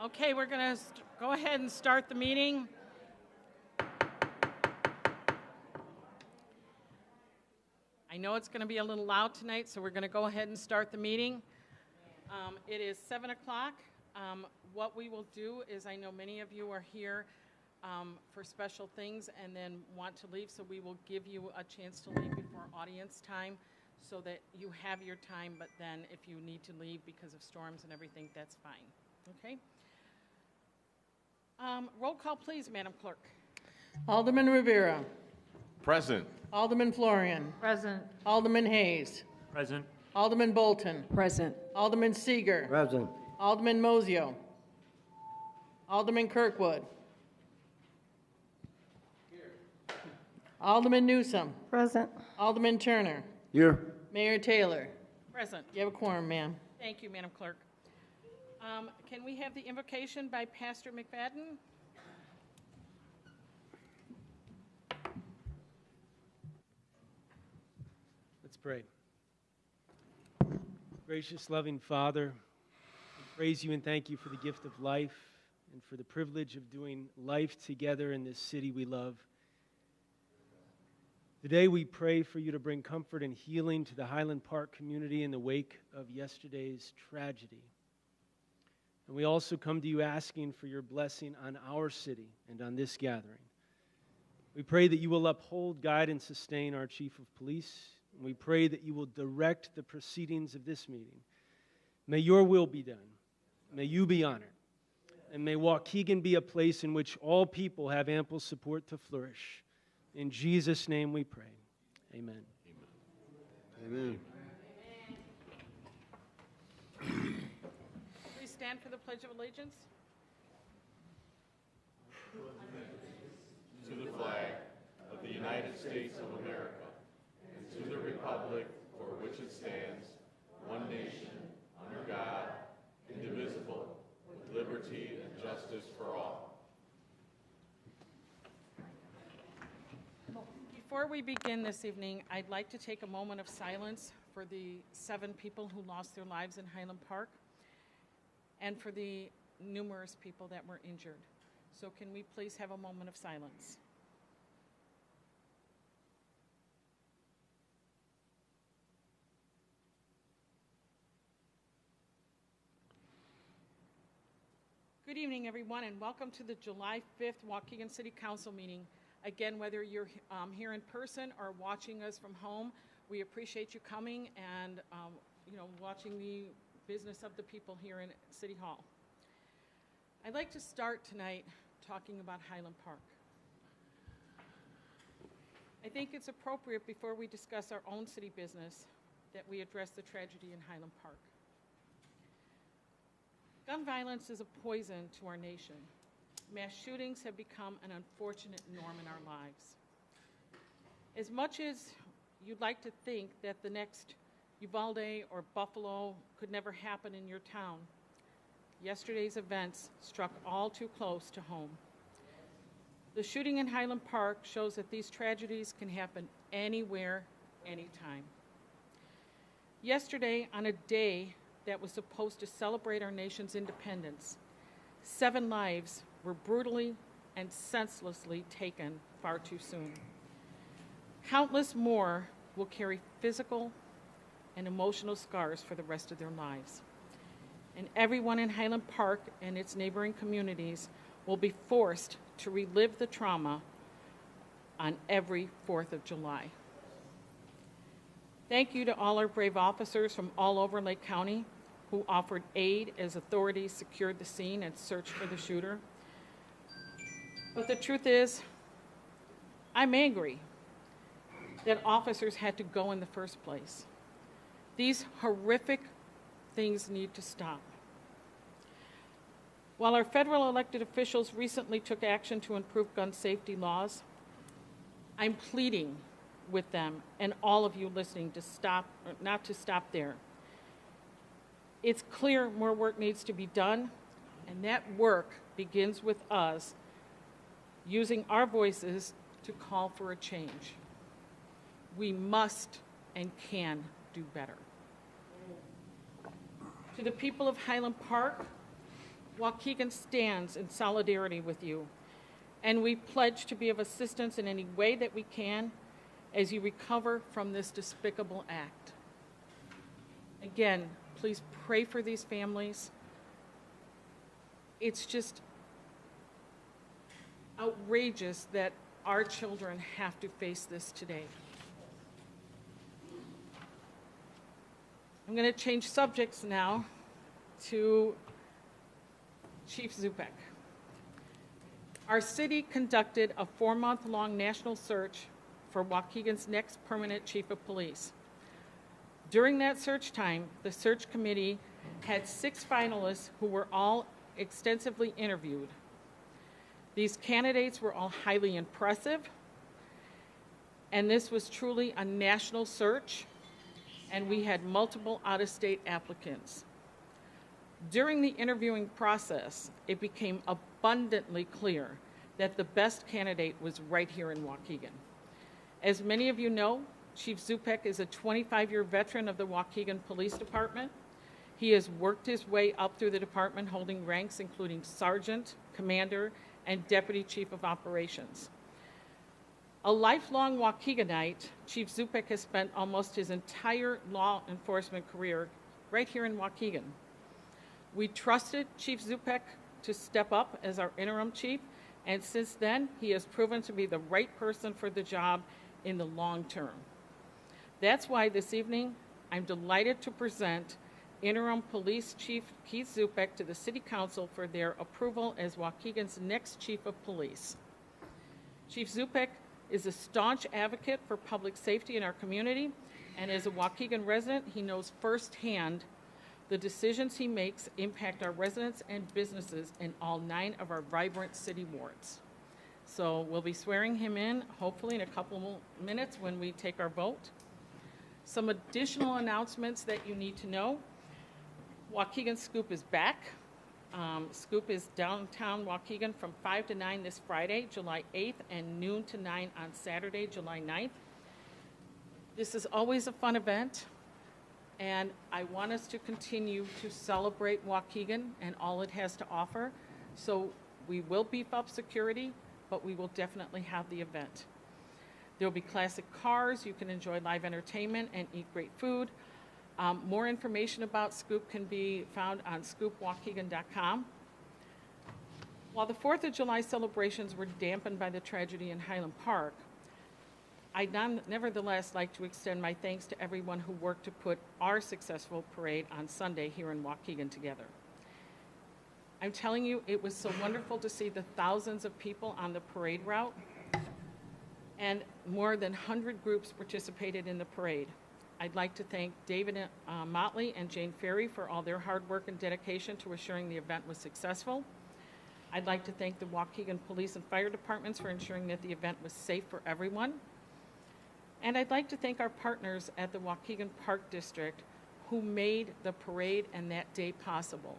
Okay, we're going to go ahead and start the meeting. I know it's going to be a little loud tonight, so we're going to go ahead and start the meeting. It is 7 o'clock. What we will do is, I know many of you are here for special things and then want to leave, so we will give you a chance to leave before audience time so that you have your time, but then if you need to leave because of storms and everything, that's fine. Okay? Roll call, please, Madam Clerk. Alderman Rivera. Present. Alderman Florian. Present. Alderman Hayes. Present. Alderman Bolton. Present. Alderman Seeger. Present. Alderman Mosio. Alderman Kirkwood. Here. Alderman Newsom. Present. Alderman Turner. Here. Mayor Taylor. Present. You have a quorum, ma'am. Thank you, Madam Clerk. Can we have the invocation by Pastor McFadden? Let's pray. Gracious, loving Father, we praise you and thank you for the gift of life and for the privilege of doing life together in this city we love. Today we pray for you to bring comfort and healing to the Highland Park community in the wake of yesterday's tragedy. And we also come to you asking for your blessing on our city and on this gathering. We pray that you will uphold, guide, and sustain our Chief of Police. And we pray that you will direct the proceedings of this meeting. May your will be done. May you be honored. And may Waukegan be a place in which all people have ample support to flourish. In Jesus' name we pray. Amen. Amen. Please stand for the Pledge of Allegiance. To the flag of the United States of America and to the republic for which it stands, one nation, under God, indivisible, with liberty and justice for all. Before we begin this evening, I'd like to take a moment of silence for the 7 people who lost their lives in Highland Park and for the numerous people that were injured. So can we please have a moment of silence? Good evening, everyone, and welcome to the July 5th Waukegan City Council meeting. Again, whether you're here in person or watching us from home, we appreciate you coming and watching the business of the people here in City Hall. I'd like to start tonight talking about Highland Park. I think it's appropriate before we discuss our own city business that we address the tragedy in Highland Park. Gun violence is a poison to our nation. Mass shootings have become an unfortunate norm in our lives. As much as you'd like to think that the next Uvalde or Buffalo could never happen in your town, yesterday's events struck all too close to home. The shooting in Highland Park shows that these tragedies can happen anywhere, anytime. Yesterday, on a day that was supposed to celebrate our nation's independence, 7 lives were brutally and senselessly taken far too soon. Countless more will carry physical and emotional scars for the rest of their lives. And everyone in Highland Park and its neighboring communities will be forced to relive the trauma on every 4th of July. Thank you to all our brave officers from all over Lake County who offered aid as authorities secured the scene and searched for the shooter. But the truth is, I'm angry that officers had to go in the first place. These horrific things need to stop. While our federal elected officials recently took action to improve gun safety laws, I'm pleading with them and all of you listening to stop, not to stop there. It's clear more work needs to be done, and that work begins with us using our voices to call for a change. We must and can do better. To the people of Highland Park, Waukegan stands in solidarity with you, and we pledge to be of assistance in any way that we can as you recover from this despicable act. Again, please pray for these families. It's just outrageous that our children have to face this today. I'm going to change subjects now to Chief Zupek. Our city conducted a 4-month-long national search for Waukegan's next permanent chief of police. During that search time, the search committee had 6 finalists who were all extensively interviewed. These candidates were all highly impressive, and this was truly a national search, and we had multiple out-of-state applicants. During the interviewing process, it became abundantly clear that the best candidate was right here in Waukegan. As many of you know, Chief Zupek is a 25-year veteran of the Waukegan Police Department. He has worked his way up through the department, holding ranks including sergeant, commander, and deputy chief of operations. A lifelong Waukeganite, Chief Zupek has spent almost his entire law enforcement career right here in Waukegan. We trusted Chief Zupek to step up as our interim chief, and since then, he has proven to be the right person for the job in the long term. That's why this evening, I'm delighted to present Interim Police Chief Keith Zupek to the City Council for their approval as Waukegan's next Chief of Police. Chief Zupek is a staunch advocate for public safety in our community, and as a Waukegan resident, he knows firsthand the decisions he makes impact our residents and businesses in all 9 of our vibrant city wards. So we'll be swearing him in, hopefully in a couple minutes when we take our vote. Some additional announcements that you need to know. Waukegan Scoop is back. Scoop is downtown Waukegan from 5 to 9 this Friday, July 8th, and noon to 9 on Saturday, July 9th. This is always a fun event, and I want us to continue to celebrate Waukegan and all it has to offer. So we will beef up security, but we will definitely have the event. There will be classic cars, you can enjoy live entertainment and eat great food. More information about Scoop can be found on scoopwaukegan.com. While the 4th of July celebrations were dampened by the tragedy in Highland Park, I'd nevertheless like to extend my thanks to everyone who worked to put our successful parade on Sunday here in Waukegan together. I'm telling you, it was so wonderful to see the thousands of people on the parade route, and more than 100 groups participated in the parade. I'd like to thank David Motley and Jane Ferry for all their hard work and dedication to assuring the event was successful. I'd like to thank the Waukegan Police and Fire Departments for ensuring that the event was safe for everyone. And I'd like to thank our partners at the Waukegan Park District who made the parade and that day possible.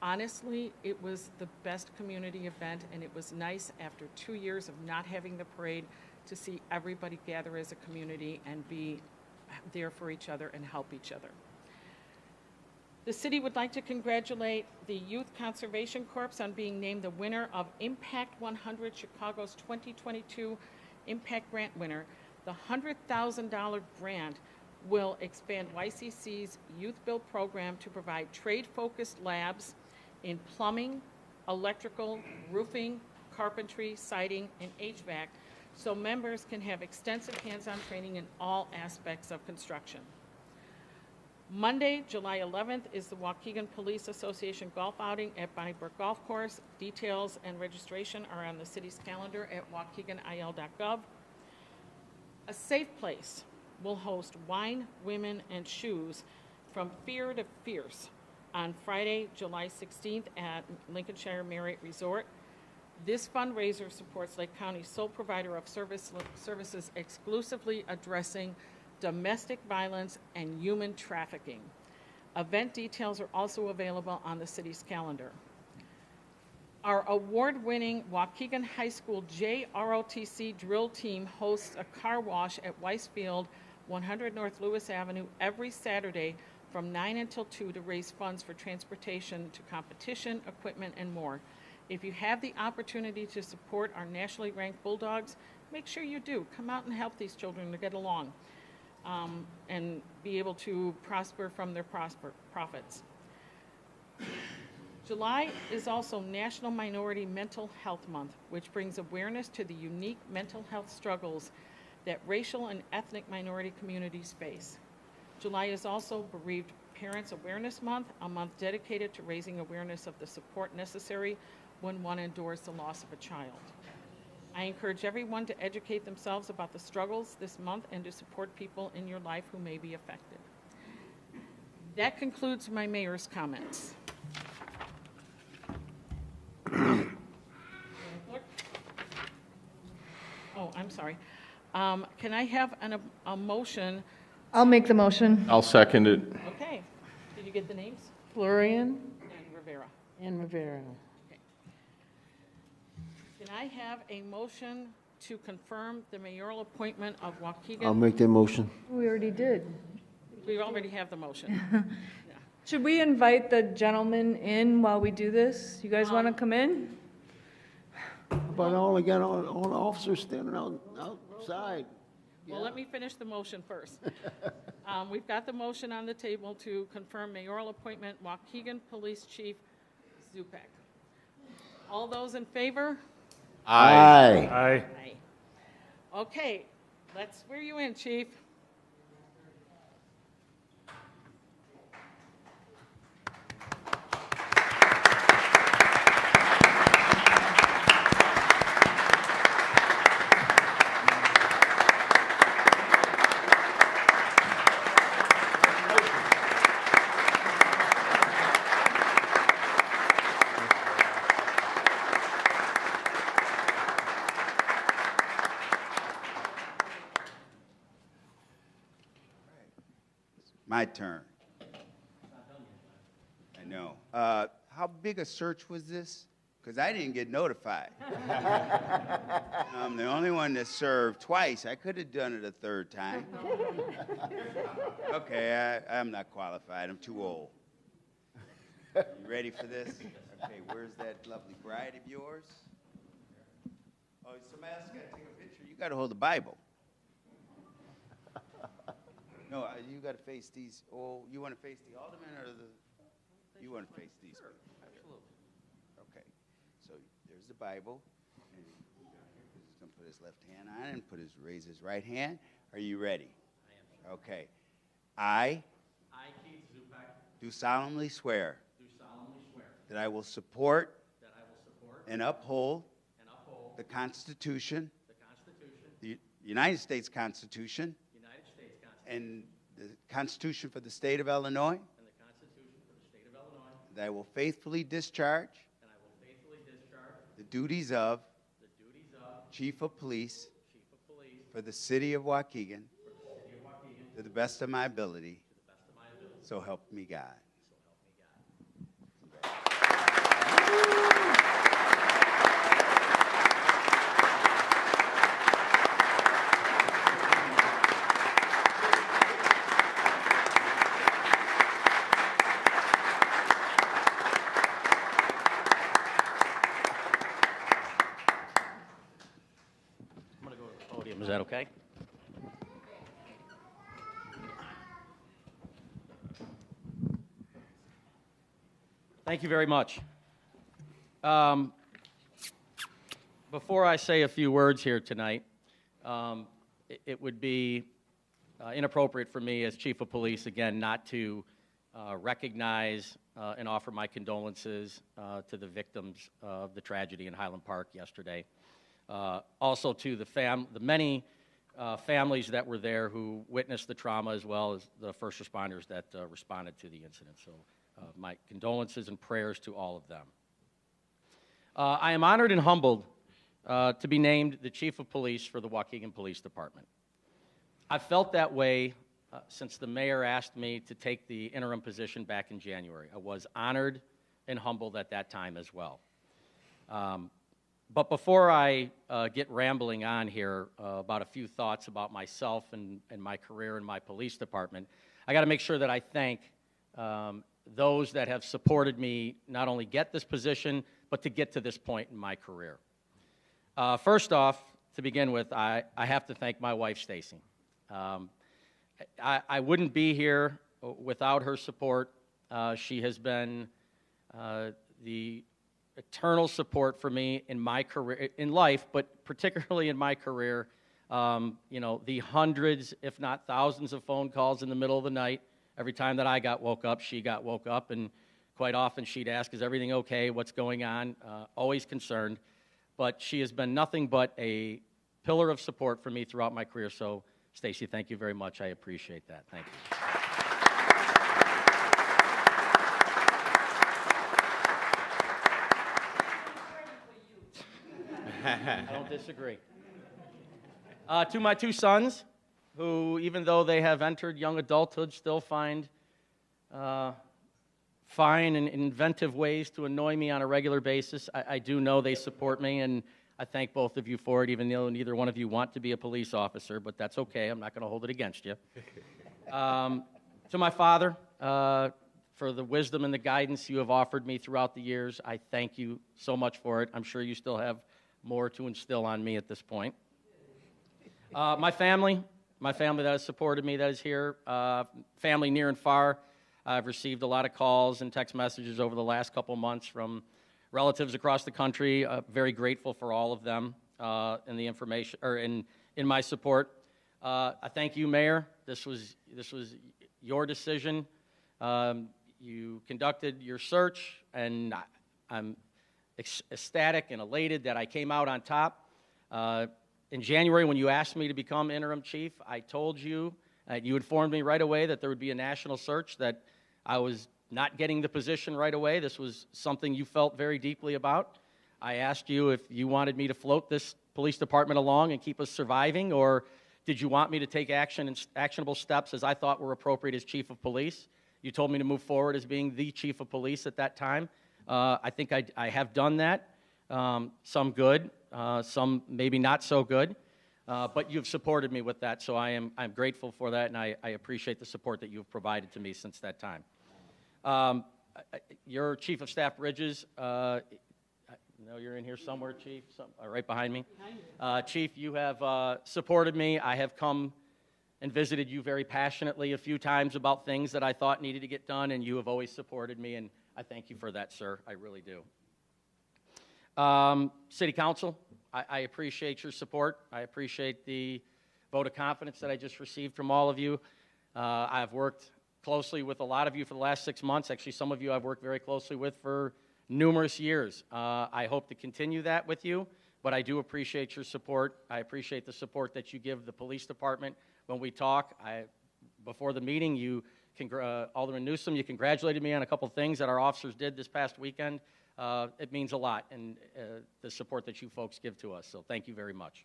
Honestly, it was the best community event, and it was nice after 2 years of not having the parade to see everybody gather as a community and be there for each other and help each other. The city would like to congratulate the Youth Conservation Corps on being named the winner of Impact 100, Chicago's 2022 Impact Grant winner. The $100,000 grant will expand YCC's Youth Build program to provide trade-focused labs in plumbing, electrical, roofing, carpentry, siding, and HVAC, so members can have extensive hands-on training in all aspects of construction. Monday, July 11th, is the Waukegan Police Association golf outing at Bodybuick Golf Course. Details and registration are on the city's calendar at waukeganil.gov. A Safe Place will host Wine, Women, and Shoes from Fear to Fierce on Friday, July 16th at Lincolnshire Marriott Resort. This fundraiser supports Lake County's sole provider of services exclusively addressing domestic violence and human trafficking. Event details are also available on the city's calendar. Our award-winning Waukegan High School JROTC drill team hosts a car wash at Weiss Field, 100 North Lewis Avenue every Saturday from 9 until 2 to raise funds for transportation to competition, equipment, and more. If you have the opportunity to support our nationally ranked Bulldogs, make sure you do. Come out and help these children to get along and be able to prosper from their profits. July is also National Minority Mental Health Month, which brings awareness to the unique mental health struggles that racial and ethnic minority communities face. July is also Bereaved Parents Awareness Month, a month dedicated to raising awareness of the support necessary when one endures the loss of a child. I encourage everyone to educate themselves about the struggles this month and to support people in your life who may be affected. That concludes my mayor's comments. Oh, I'm sorry. Can I have a motion? I'll make the motion. I'll second it. Okay. Did you get the names? Florian And Rivera. and Rivera. Okay. Can I have a motion to confirm the mayoral appointment of I'll Waukegan? make that motion. We already did. We already have the motion. Should we invite the gentleman in while we do this? You guys want to come in? But I only got all the officers standing outside. Well, let me finish the motion first. We've got the motion on the table to confirm mayoral appointment, Waukegan Police Chief Zupek. All those in favor? Aye. Aye. Aye. Okay, let's swear you in, Chief. My turn. I know. How big a search was this? Because I didn't get notified. I'm the only one that served twice. I could have done it a third time. Okay, I'm not qualified. I'm too old. You ready for this? Okay, where's that lovely bride of yours? Oh, somebody else got to take a picture. You got to hold the Bible. No, you got to face these. Oh, you want to face the alderman or you want to face these? Sure, absolutely. Okay, so there's the Bible. And he's going to put his left hand on it and raise his right hand. Are you ready? I am. Okay. I, Keith Zupek, do solemnly swear that I will support and uphold the Constitution, the United States Constitution, and the Constitution for the State of Illinois. That I will faithfully discharge the duties of Chief of Police for the City of Waukegan to the best of my ability. So help me God. Is that okay? Thank you very much. Before I say a few words here tonight, it would be inappropriate for me as Chief of Police, again, not to recognize and offer my condolences to the victims of the tragedy in Highland Park yesterday. Also to the many families that were there who witnessed the trauma, as well as the first responders that responded to the incident. So my condolences and prayers to all of them. I am honored and humbled to be named the Chief of Police for the Waukegan Police Department. I've felt that way since the mayor asked me to take the interim position back in January. I was honored and humbled at that time as well. But before I get rambling on here about a few thoughts about myself and my career in my police department, I got to make sure that I thank those that have supported me not only get this position, but to get to this point in my career. First off, to begin with, I have to thank my wife, Stacy. I wouldn't be here without her support. She has been the eternal support for me in my career, in life, but particularly in my career. You know, the hundreds, if not thousands of phone calls in the middle of the night. Every time that I got woke up, she got woke up, and quite often she'd ask, is everything okay? What's going on? Always concerned. But she has been nothing but a pillar of support for me throughout my career. So, Stacy, thank you very much. I appreciate that. Thank you. I don't disagree. To my two sons, who, even though they have entered young adulthood, still find fine and inventive ways to annoy me on a regular basis. I do know they support me, and I thank both of you for it, even though neither one of you want to be a police officer, but that's okay. I'm not going to hold it against you. To my father, for the wisdom and the guidance you have offered me throughout the years, I thank you so much for it. I'm sure you still have more to instill on me at this point. My family that has supported me, that is here, family near and far. I've received a lot of calls and text messages over the last couple months from relatives across the country. Very grateful for all of them and the information, or in my support. I thank you, Mayor. This was your decision. You conducted your search, and I'm ecstatic and elated that I came out on top. In January, when you asked me to become interim chief, I told you, you informed me right away that there would be a national search, that I was not getting the position right away. This was something you felt very deeply about. I asked you if you wanted me to float this police department along and keep us surviving, or did you want me to take actionable steps as I thought were appropriate as chief of police? You told me to move forward as being the chief of police at that time. I think I have done that. Some good, some maybe not so good, but you've supported me with that, so I'm grateful for that, and I appreciate the support that you've provided to me since that time. Your Chief of Staff, Bridges, I know you're in here somewhere, Chief, right behind me. Chief, you have supported me. I have come and visited you very passionately a few times about things that I thought needed to get done, and you have always supported me, and I thank you for that, sir. I really do. City Council, I appreciate your support. I appreciate the vote of confidence that I just received from all of you. I've worked closely with a lot of you for the last 6 months. Actually, some of you I've worked very closely with for numerous years. I hope to continue that with you, but I do appreciate your support. I appreciate the support that you give the police department. When we talk, before the meeting, Alderman Newsom, you congratulated me on a couple things that our officers did this past weekend. It means a lot, and the support that you folks give to us, so thank you very much.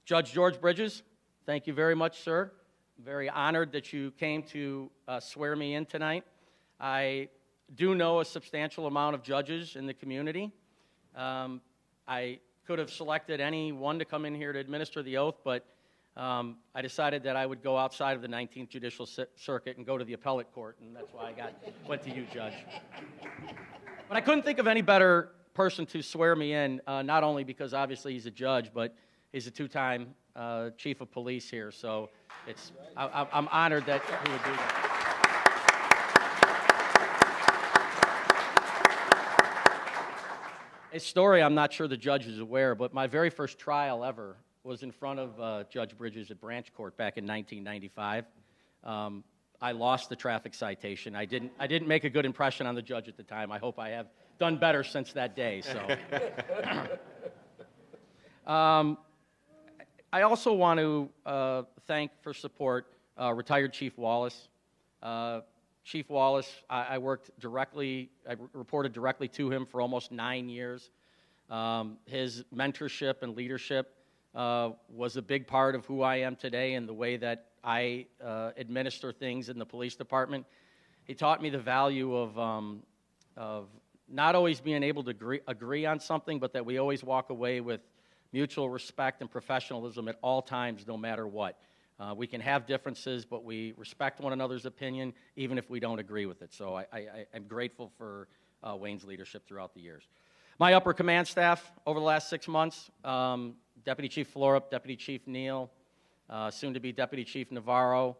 Judge George Bridges, thank you very much, sir. Very honored that you came to swear me in tonight. I do know a substantial amount of judges in the community. I could have selected any one to come in here to administer the oath, but I decided that I would go outside of the 19th Judicial Circuit and go to the appellate court, and that's why I went to you, Judge. But I couldn't think of any better person to swear me in, not only because obviously he's a judge, but he's a two-time chief of police here, so I'm honored that he would do that. A story I'm not sure the judge is aware, but my very first trial ever was in front of Judge Bridges at Branch Court back in 1995. I lost the traffic citation. I didn't make a good impression on the judge at the time. I hope I have done better since that day. So, I also want to thank for support retired Chief Wallace. Chief Wallace, I reported directly to him for almost 9 years. His mentorship and leadership was a big part of who I am today and the way that I administer things in the police department. He taught me the value of not always being able to agree on something, but that we always walk away with mutual respect and professionalism at all times, no matter what. We can have differences, but we respect one another's opinion, even if we don't agree with it. So I'm grateful for Wayne's leadership throughout the years. My upper command staff over the last 6 months, Deputy Chief Florup, Deputy Chief Neal, soon-to-be Deputy Chief Navarro,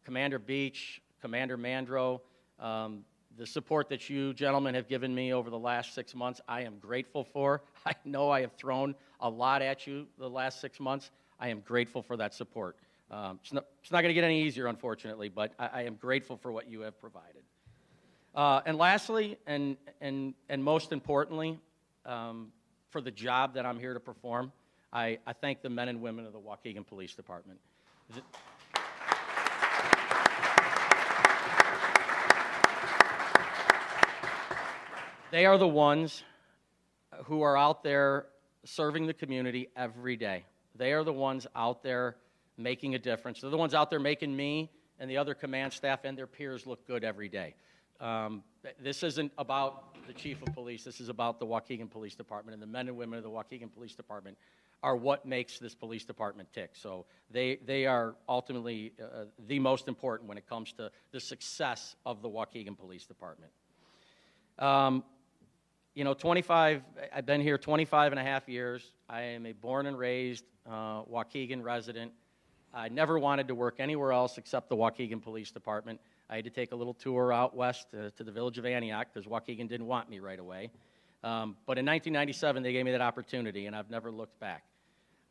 Commander Beach, Commander Mandro, the support that you gentlemen have given me over the last 6 months, I am grateful for. I know I have thrown a lot at you the last 6 months. I am grateful for that support. It's not going to get any easier, unfortunately, but I am grateful for what you have provided. And lastly, and most importantly, for the job that I'm here to perform, I thank the men and women of the Waukegan Police Department. They are the ones who are out there serving the community every day. They are the ones out there making a difference. They're the ones out there making me and the other command staff and their peers look good every day. This isn't about the chief of police. This is about the Waukegan Police Department, and the men and women of the Waukegan Police Department are what makes this police department tick. So they are ultimately the most important when it comes to the success of the Waukegan Police Department. You know, I've been here 25 and a half years. I am a born and raised Waukegan resident. I never wanted to work anywhere else except the Waukegan Police Department. I had to take a little tour out west to the village of Antioch because Waukegan didn't want me right away. But in 1997, they gave me that opportunity, and I've never looked back.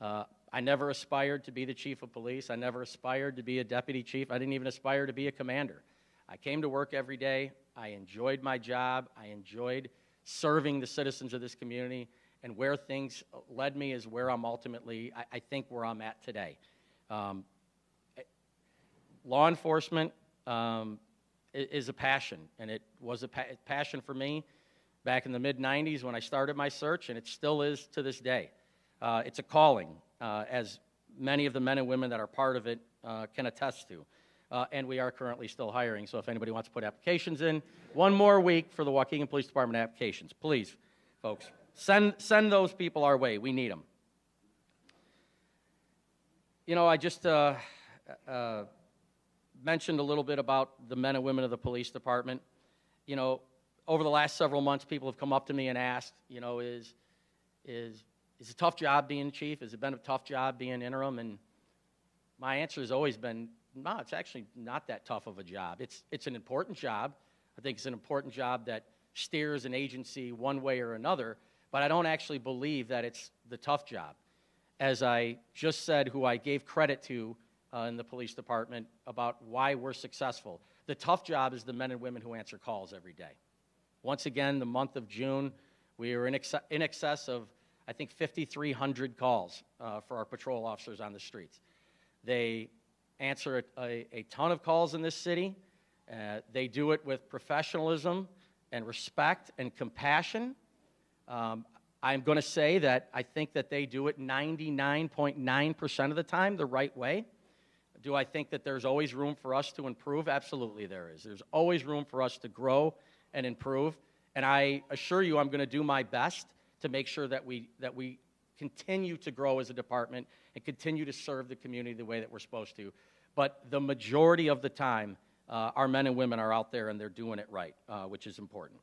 I never aspired to be the chief of police. I never aspired to be a deputy chief. I didn't even aspire to be a commander. I came to work every day. I enjoyed my job. I enjoyed serving the citizens of this community, and where things led me is where I'm ultimately, I think, where I'm at today. Law enforcement is a passion, and it was a passion for me back in the mid-'90s when I started my search, and it still is to this day. It's a calling, as many of the men and women that are part of it can attest to. And we are currently still hiring, so if anybody wants to put applications in, one more week for the Waukegan Police Department applications. Please, folks, send those people our way. We need them. You know, I just mentioned a little bit about the men and women of the police department. You know, over the last several months, people have come up to me and asked, you know, is it a tough job being chief? Has it been a tough job being interim? And my answer has always been, no, it's actually not that tough of a job. It's an important job. I think it's an important job that steers an agency one way or another, but I don't actually believe that it's the tough job. As I just said, who I gave credit to in the police department about why we're successful, the tough job is the men and women who answer calls every day. Once again, the month of June, we were in excess of, I think, 5,300 calls for our patrol officers on the streets. They answer a ton of calls in this city. They do it with professionalism and respect and compassion. I'm going to say that I think that they do it 99.9% of the time the right way. Do I think that there's always room for us to improve? Absolutely there is. There's always room for us to grow and improve. And I assure you I'm going to do my best to make sure that we continue to grow as a department and continue to serve the community the way that we're supposed to. But the majority of the time, our men and women are out there and they're doing it right, which is important.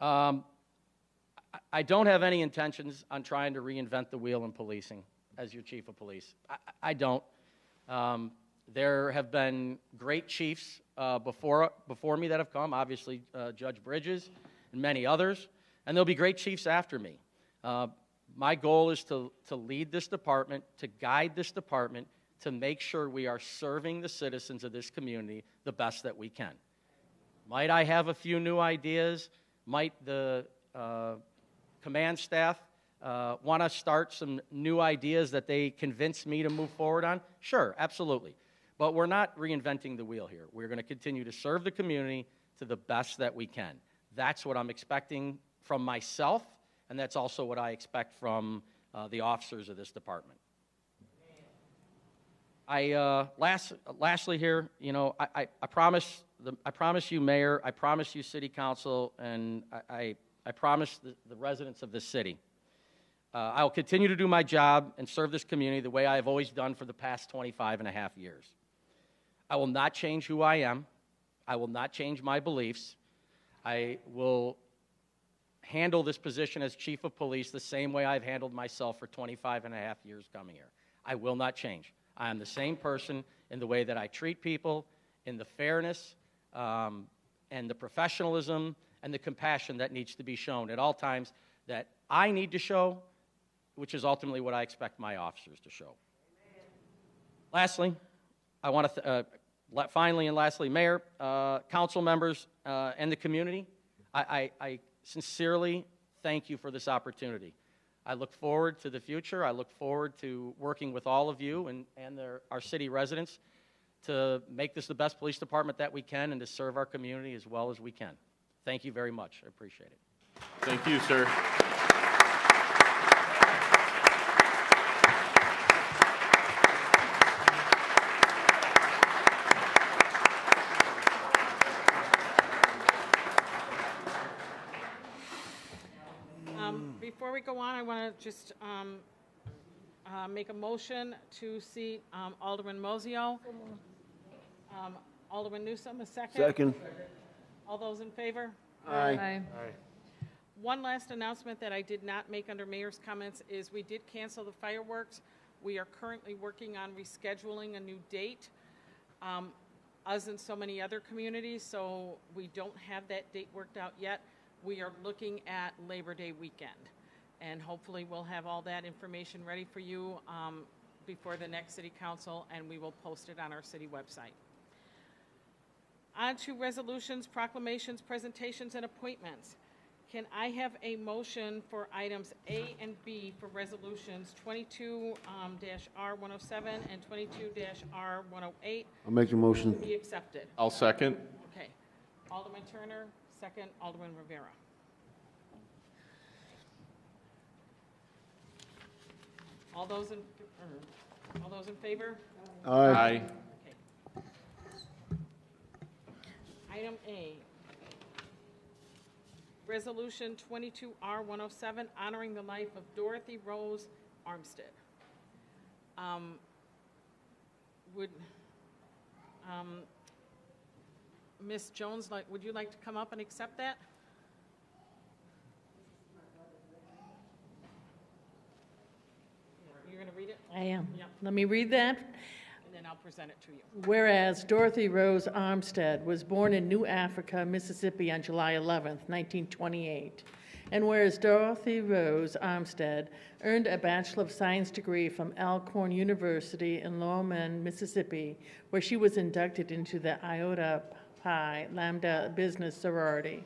I don't have any intentions on trying to reinvent the wheel in policing as your chief of police. I don't. There have been great chiefs before me that have come, obviously Judge Bridges and many others, and there'll be great chiefs after me. My goal is to lead this department, to guide this department, to make sure we are serving the citizens of this community the best that we can. Might I have a few new ideas? Might the command staff want to start some new ideas that they convince me to move forward on? Sure, absolutely. But we're not reinventing the wheel here. We're going to continue to serve the community to the best that we can. That's what I'm expecting from myself, and that's also what I expect from the officers of this department. Lastly here, you know, I promise you, Mayor, I promise you, City Council, and I promise the residents of this city, I will continue to do my job and serve this community the way I have always done for the past 25 and a half years. I will not change who I am. I will not change my beliefs. I will handle this position as chief of police the same way I've handled myself for 25 and a half years coming here. I will not change. I am the same person in the way that I treat people, in the fairness and the professionalism and the compassion that needs to be shown at all times that I need to show, which is ultimately what I expect my officers to show. Lastly, I want to, finally and lastly, Mayor, council members, and the community, I sincerely thank you for this opportunity. I look forward to the future. I look forward to working with all of you and our city residents to make this the best police department that we can and to serve our community as well as we can. Thank you very much. I appreciate it. Thank you, sir. Before we go on, I want to just make a motion to seat Alderman Mozio. Alderman Newsome, a second. Second. All those in favor? Aye. One last announcement that I did not make under mayor's comments is we did cancel the fireworks. We are currently working on rescheduling a new date, as in so many other communities, so we don't have that date worked out yet. We are looking at Labor Day weekend, and hopefully we'll have all that information ready for you before the next city council, and we will post it on our city website. On to resolutions, proclamations, presentations, and appointments. Can I have a motion for items A and B for resolutions 22-R107 and 22-R108 I'll make the motion. be accepted? I'll second. Okay. Alderman Turner, second. Alderman Rivera. All those in favor? Aye. Okay. Item A, Resolution 22-R107, honoring the life of Dorothy Rose Armstead. Ms. Jones, would you like to come up and accept that? You're going to read it? I am. Yep. Let me read that. And then I'll present it to you. Whereas Dorothy Rose Armstead was born in New Africa, Mississippi on July 11th, 1928. And whereas Dorothy Rose Armstead earned a Bachelor of Science degree from Alcorn University in Lorman, Mississippi, where she was inducted into the Iota Pi Lambda Business Sorority.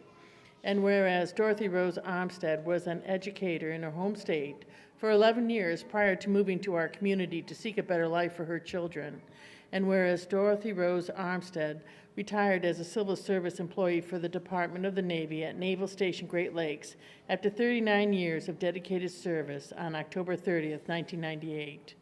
And whereas Dorothy Rose Armstead was an educator in her home state for 11 years prior to moving to our community to seek a better life for her children. And whereas Dorothy Rose Armstead retired as a civil service employee for the Department of the Navy at Naval Station Great Lakes after 39 years of dedicated service on October 30th, 1998.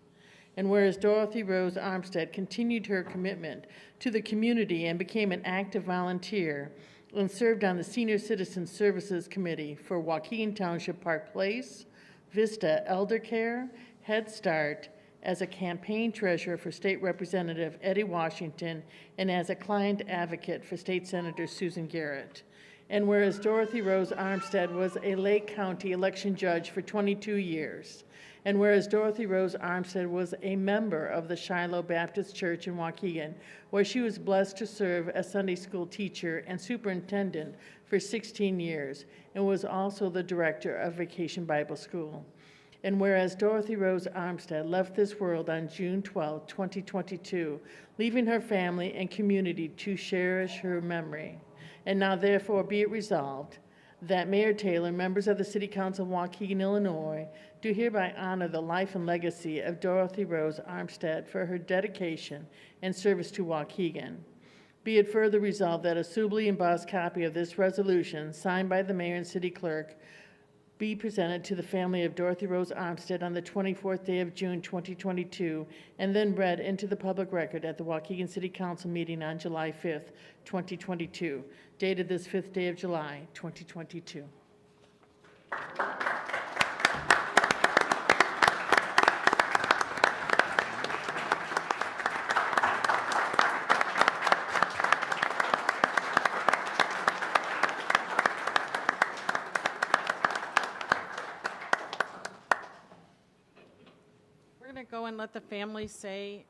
And whereas Dorothy Rose Armstead continued her commitment to the community and became an active volunteer and served on the Senior Citizen Services Committee for Waukegan Township Park Place, Vista Elder Care, Head Start, as a campaign treasurer for State Representative Eddie Washington, and as a client advocate for State Senator Susan Garrett. And whereas Dorothy Rose Armstead was a Lake County election judge for 22 years, and whereas Dorothy Rose Armstead was a member of the Shiloh Baptist Church in Waukegan, where she was blessed to serve as Sunday school teacher and superintendent for 16 years, and was also the director of Vacation Bible School. And whereas Dorothy Rose Armstead left this world on June 12, 2022, leaving her family and community to cherish her memory. And now therefore be it resolved that Mayor Taylor, members of the City Council of Waukegan, Illinois, do hereby honor the life and legacy of Dorothy Rose Armstead for her dedication and service to Waukegan. Be it further resolved that a suitably embossed copy of this resolution, signed by the mayor and city clerk, be presented to the family of Dorothy Rose Armstead on the 24th day of June 2022, and then read into the public record at the Waukegan City Council meeting on July 5th, 2022, dated this 5th day of July, 2022. let the family say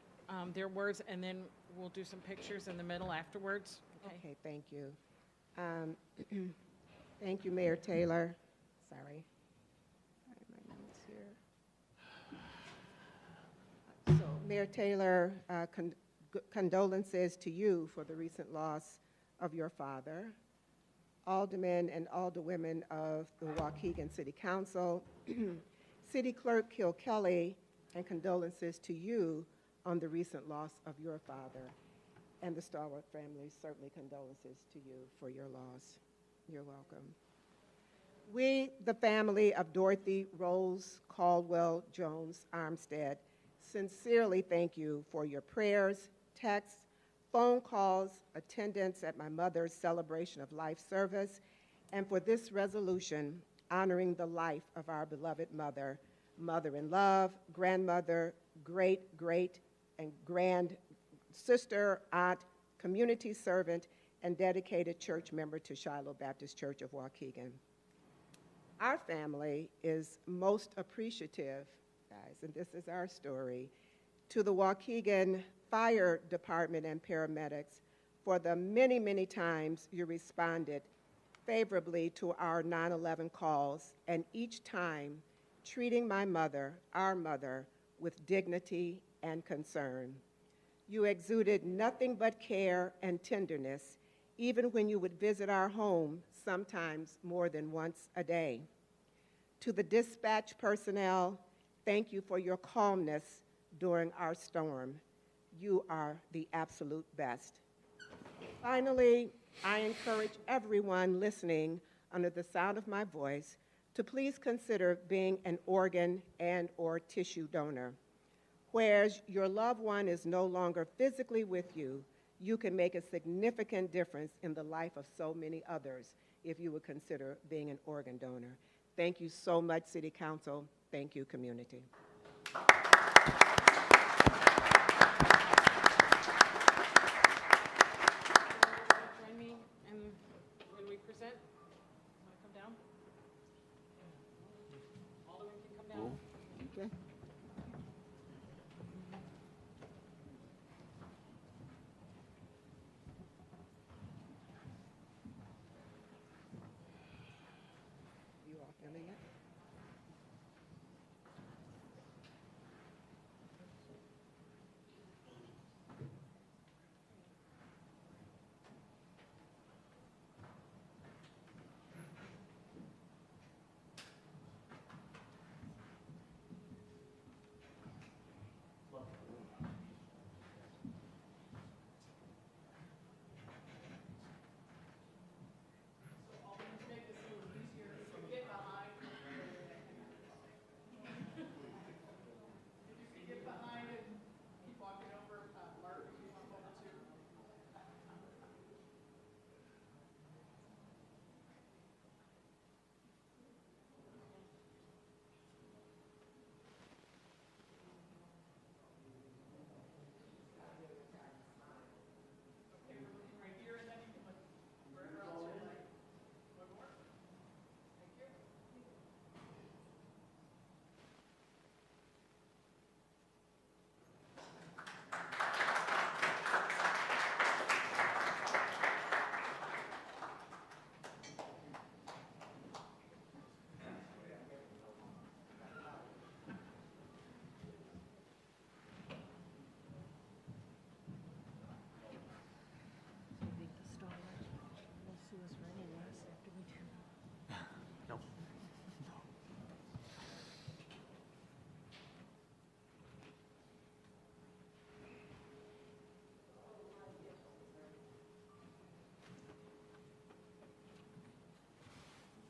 their words, and then we'll do some pictures in the middle afterwards. Okay, thank you. Thank you, Mayor Taylor. Sorry. I have my notes here. So, Mayor Taylor, condolences to you for the recent loss of your father. Aldermen and alderwomen of the Waukegan City Council, City Clerk Kilkelly, and condolences to you on the recent loss of your father. And the Starwood family, certainly condolences to you for your loss. You're welcome. We, the family of Dorothy Rose Caldwell Jones Armstead, sincerely thank you for your prayers, texts, phone calls, attendance at my mother's celebration of life service, and for this resolution honoring the life of our beloved mother, mother-in-law, grandmother, great, and grand sister, aunt, community servant, and dedicated church member to Shiloh Baptist Church of Waukegan. Our family is most appreciative, guys, and this is our story, to the Waukegan Fire Department and paramedics for the many times you responded favorably to our 9/11 calls, and each time treating my mother, our mother, with dignity and concern. You exuded nothing but care and tenderness, even when you would visit our home, sometimes more than once a day. To the dispatch personnel, thank you for your calmness during our storm. You are the absolute best. Finally, I encourage everyone listening under the sound of my voice to please consider being an organ and/or tissue donor. Whereas your loved one is no longer physically with you, you can make a significant difference in the life of so many others if you would consider being an organ donor. Thank you so much, City Council. Thank you, community. Join me and when we present, want to come down? Alderman can come down. Okay. You all feeling it?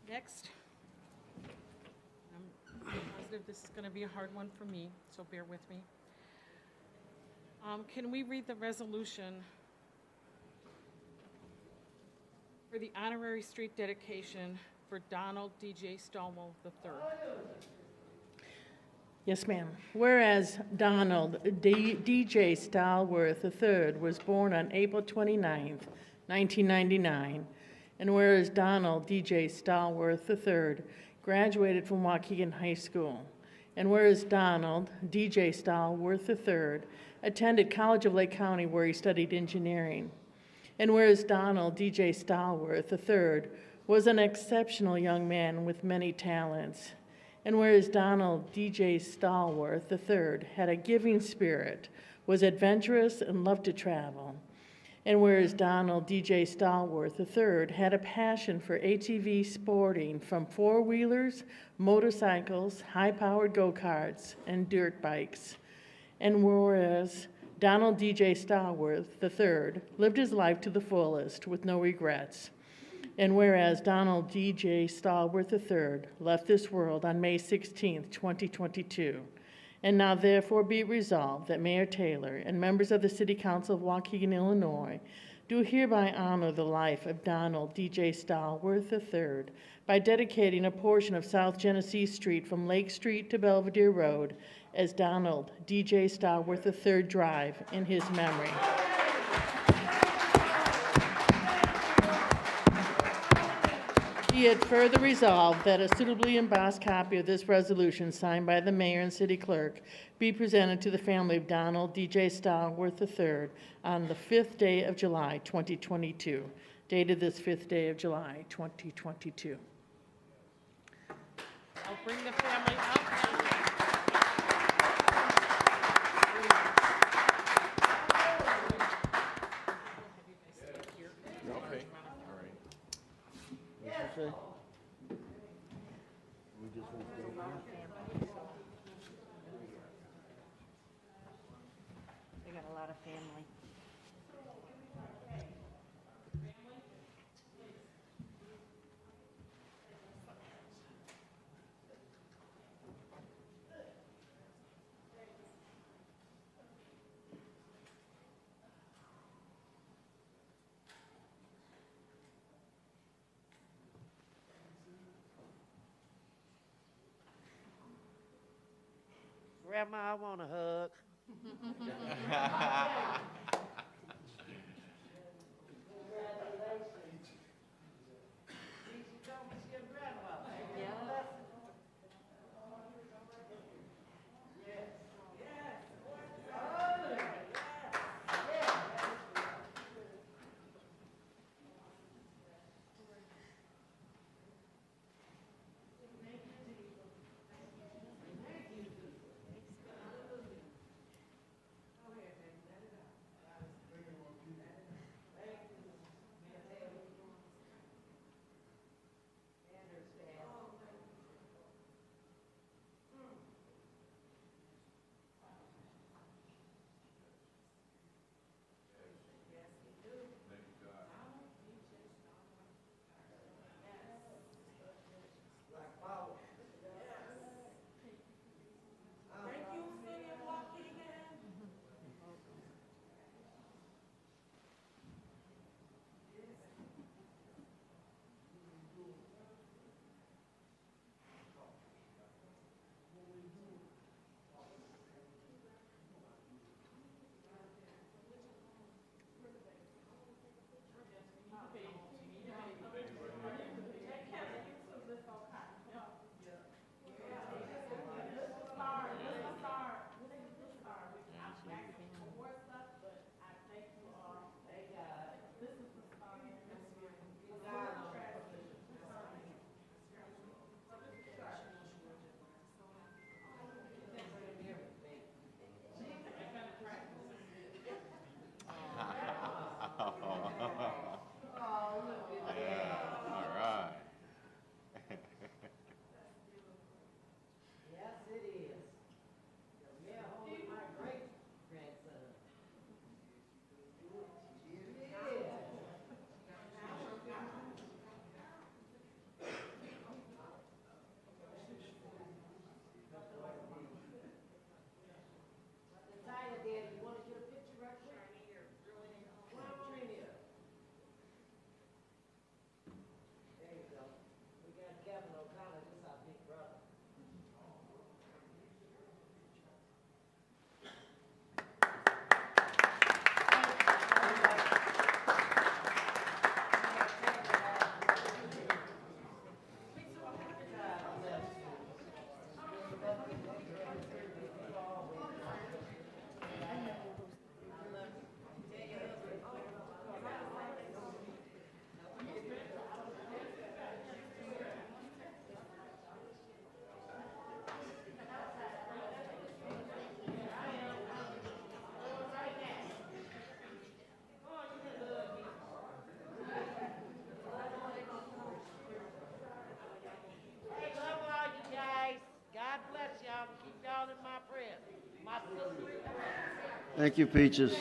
Next, I'm positive this is going to be a hard one for me, so bear with me. Can we read the resolution for the honorary street dedication for Donald D.J. Stonewall III? Yes, ma'am. Whereas Donald D.J. Stallworth III was born on April 29th, 1999, and whereas Donald D.J. Stallworth III graduated from Waukegan High School, And whereas Donald DJ Stallworth III attended College of Lake County where he studied engineering. And whereas Donald DJ Stallworth III was an exceptional young man with many talents. And whereas Donald DJ Stallworth III had a giving spirit, was adventurous and loved to travel. And whereas Donald DJ Stallworth III had a passion for ATV sporting from four-wheelers, motorcycles, high-powered go-karts, and dirt bikes. And whereas Donald DJ Stallworth III lived his life to the fullest with no regrets. And whereas Donald DJ Stallworth III left this world on May 16, 2022. And now therefore be it resolved that Mayor Taylor and members of the City Council of Waukegan, Illinois, do hereby honor the life of Donald DJ Stallworth III by dedicating a portion of South Genesee Street from Lake Street to Belvedere Road as Donald DJ Stallworth III Drive in his memory. Be it further resolved that a suitably embossed copy of this resolution signed by the mayor and city clerk be presented to the family of Donald DJ Stallworth III on the 5th day of July, 2022, dated this 5th day of July, 2022. I'll bring the family up. Say? We just went to go here. They got a lot of family. Grandma, I want a hug. Thank you, Peaches.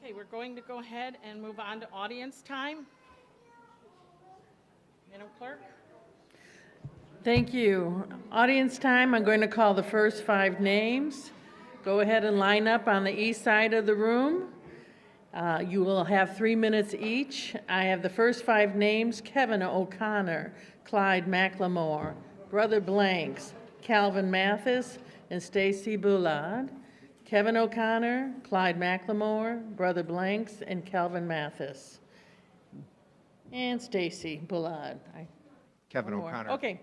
Okay, we're going to go ahead and move on to audience time. Madam Clerk? Thank you. Audience time, I'm going to call the first 5 names. Go ahead and line up on the east side of the room. You will have 3 minutes each. I have the first 5 names: Kevin O'Connor, Clyde McLemore, Brother Blanks, Calvin Mathis, and Stacy Bullard. Kevin O'Connor, Clyde McLemore, Brother Blanks, and Calvin Mathis. And Stacy Bullard. Kevin One more. O'Connor. Okay,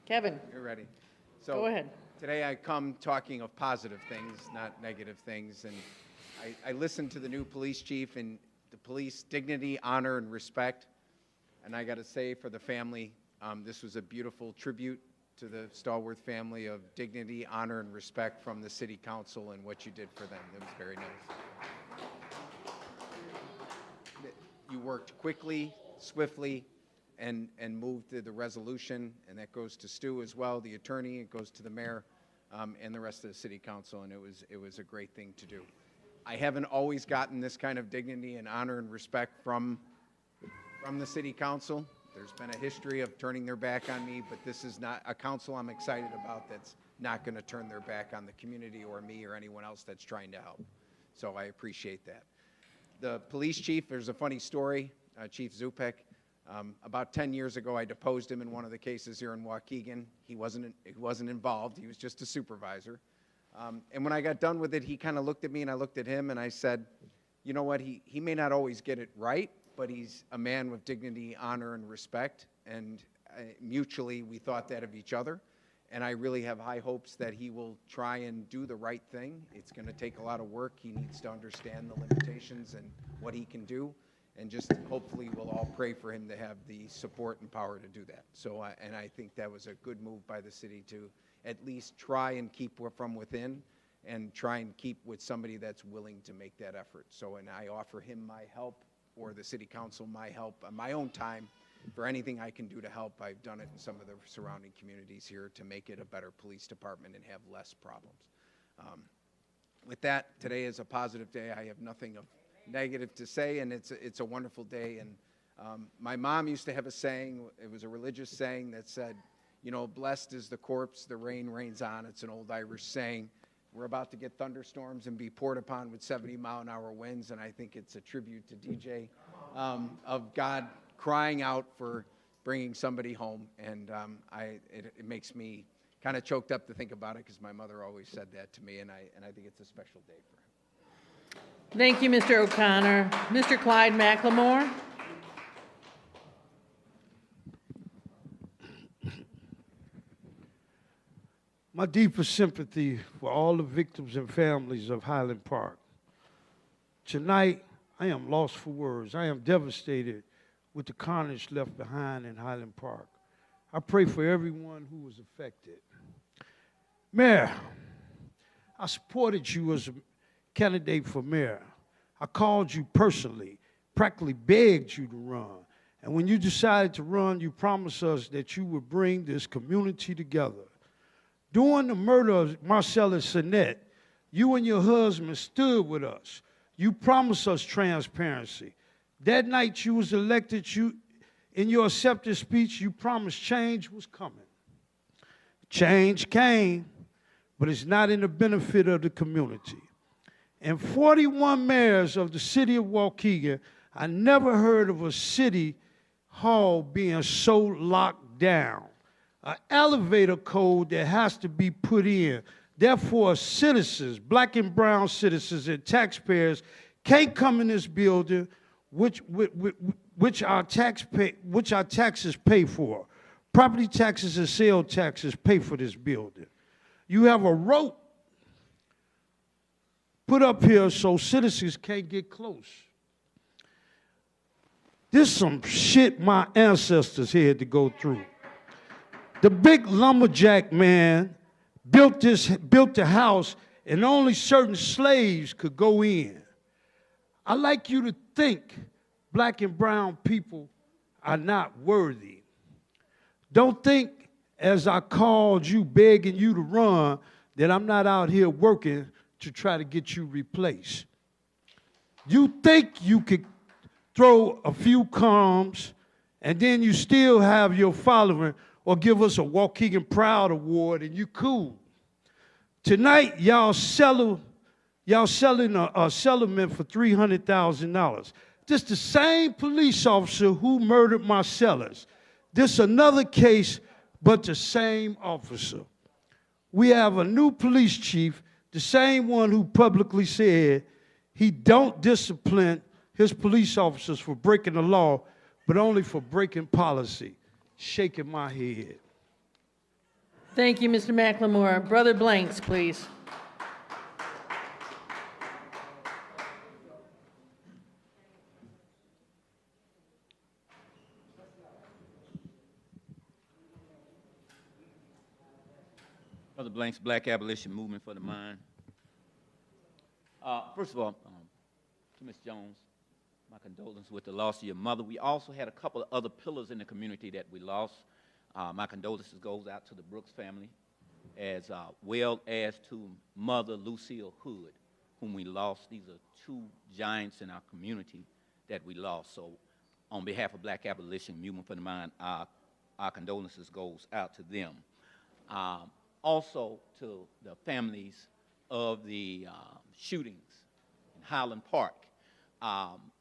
Kevin, You're ready. So go ahead. Today I come talking of positive things, not negative things. And I listened to the new police chief and the police dignity, honor, and respect. And I got to say, for the family, this was a beautiful tribute to the Stallworth family of dignity, honor, and respect from the city council and what you did for them. It was very nice. You worked quickly, swiftly, and moved to the resolution, and that goes to Stu as well, the attorney, it goes to the mayor, and the rest of the city council, and it was a great thing to do. I haven't always gotten this kind of dignity and honor and respect from the city council. There's been a history of turning their back on me, but this is not a council I'm excited about that's not going to turn their back on the community or me or anyone else that's trying to help. So I appreciate that. The police chief, there's a funny story, Chief Zupek. About 10 years ago, I deposed him in one of the cases here in Waukegan. He wasn't involved. He was just a supervisor. And when I got done with it, he kind of looked at me and I looked at him and I said, you know what, he may not always get it right, but he's a man with dignity, honor, and respect, and mutually we thought that of each other. And I really have high hopes that he will try and do the right thing. It's going to take a lot of work. He needs to understand the limitations and what he can do, and just hopefully we'll all pray for him to have the support and power to do that. So, and I think that was a good move by the city to at least try and keep from within and try and keep with somebody that's willing to make that effort. So, and I offer him my help, or the city council my help on my own time for anything I can do to help. I've done it in some of the surrounding communities here to make it a better police department and have less problems. With that, today is a positive day. I have nothing of negative to say, and it's a wonderful day. And my mom used to have a saying, it was a religious saying that said, you know, blessed is the corpse, the rain rains on. It's an old Irish saying. We're about to get thunderstorms and be poured upon with 70-mile-an-hour winds, and I think it's a tribute to DJ of God crying out for bringing somebody home. And it makes me kind of choked up to think about it, because my mother always said that to me, and I think it's a special day for him. Thank you, Mr. O'Connor. Mr. Clyde McLemore. My deepest sympathy for all the victims and families of Highland Park. Tonight, I am lost for words. I am devastated with the carnage left behind in Highland Park. I pray for everyone who was affected. Mayor, I supported you as a candidate for mayor. I called you personally, practically begged you to run. And when you decided to run, you promised us that you would bring this community together. During the murder of Marcellus Sinnett, you and your husband stood with us. You promised us transparency. That night you was elected, in your acceptance speech, you promised change was coming. Change came, but it's not in the benefit of the community. And 41 mayors of the city of Waukegan, I never heard of a city hall being so locked down. An elevator code that has to be put in. Therefore, citizens, black and brown citizens and taxpayers can't come in this building which our taxes pay for. Property taxes and sales taxes pay for this building. You have a rope put up here so citizens can't get close. This is some shit my ancestors had to go through. The big lumberjack man built the house, and only certain slaves could go in. I like you to think black and brown people are not worthy. Don't think, as I called you, begging you to run, that I'm not out here working to try to get you replaced. You think you could throw a few crumbs and then you still have your following or give us a Waukegan Proud Award and you cool. Tonight, y'all selling a settlement for $300,000. This the same police officer who murdered my sellers. This another case, but the same officer. We have a new police chief, the same one who publicly said he don't discipline his police officers for breaking the law, but only for breaking policy. Shaking my head. Thank you, Mr. McLemore. Brother Blanks, please. Brother Blanks, Black Abolition Movement for the Mind. First of all, to Ms. Jones, my condolences with the loss of your mother. We also had a couple of other pillars in the community that we lost. My condolences goes out to the Brooks family, as well as to Mother Lucille Hood, whom we lost. These are two giants in our community that we lost. So on behalf of Black Abolition Movement for the Mind, our condolences goes out to them. Also to the families of the shootings in Highland Park.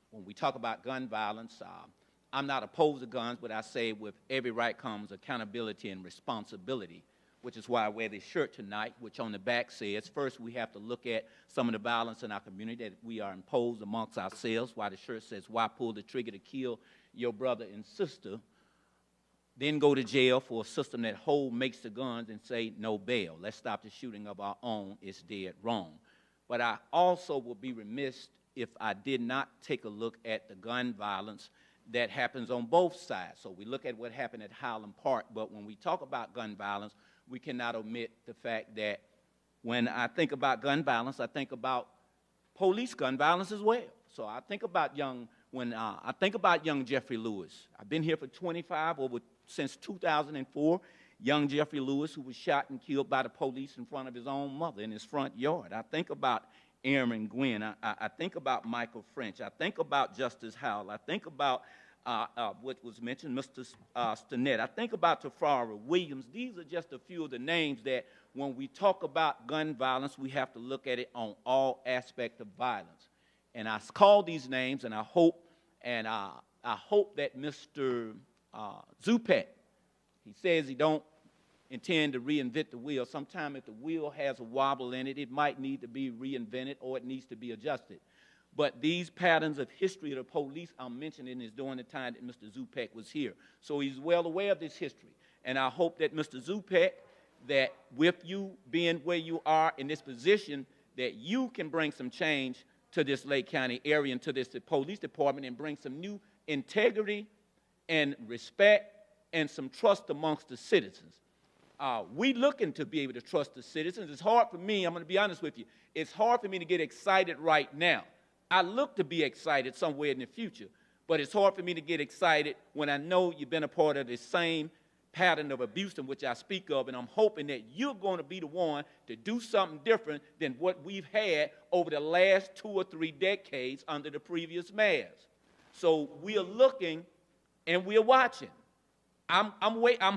When we talk about gun violence, I'm not opposed to guns, but I say with every right comes accountability and responsibility, which is why I wear this shirt tonight, which on the back says, first we have to look at some of the violence in our community that we are imposed amongst ourselves, why the shirt says, why pull the trigger to kill your brother and sister, then go to jail for a system that makes the guns and say no bail. Let's stop the shooting of our own. It's dead wrong. But I also would be remiss if I did not take a look at the gun violence that happens on both sides. So we look at what happened at Highland Park, but when we talk about gun violence, we cannot omit the fact that when I think about gun violence, I think about police gun violence as well. So I think about young Jeffrey Lewis. I've been here for since 2004, young Jeffrey Lewis, who was shot and killed by the police in front of his own mother in his front yard. I think about Aaron Gwynn. I think about Michael French. I think about Justice Howell. I think about what was mentioned, Mr. Stinnett. I think about Tafara Williams. These are just a few of the names that when we talk about gun violence, we have to look at it on all aspects of violence. And I call these names, and I hope that Mr. Zupek, he says he don't intend to reinvent the wheel. Sometime if the wheel has a wobble in it, it might need to be reinvented or it needs to be adjusted. But these patterns of history of the police I'm mentioning is during the time that Mr. Zupek was here. So he's well aware of this history. And I hope that Mr. Zupek, that with you being where you are in this position, that you can bring some change to this Lake County area and to this police department and bring some new integrity and respect and some trust amongst the citizens. We looking to be able to trust the citizens. It's hard for me, I'm going to be honest with you, it's hard for me to get excited right now. I look to be excited somewhere in the future, but it's hard for me to get excited when I know you've been a part of the same pattern of abuse in which I speak of, and I'm hoping that you're going to be the one to do something different than what we've had over the last 2 or 3 decades under the previous mayors. So we are looking and we are watching. I'm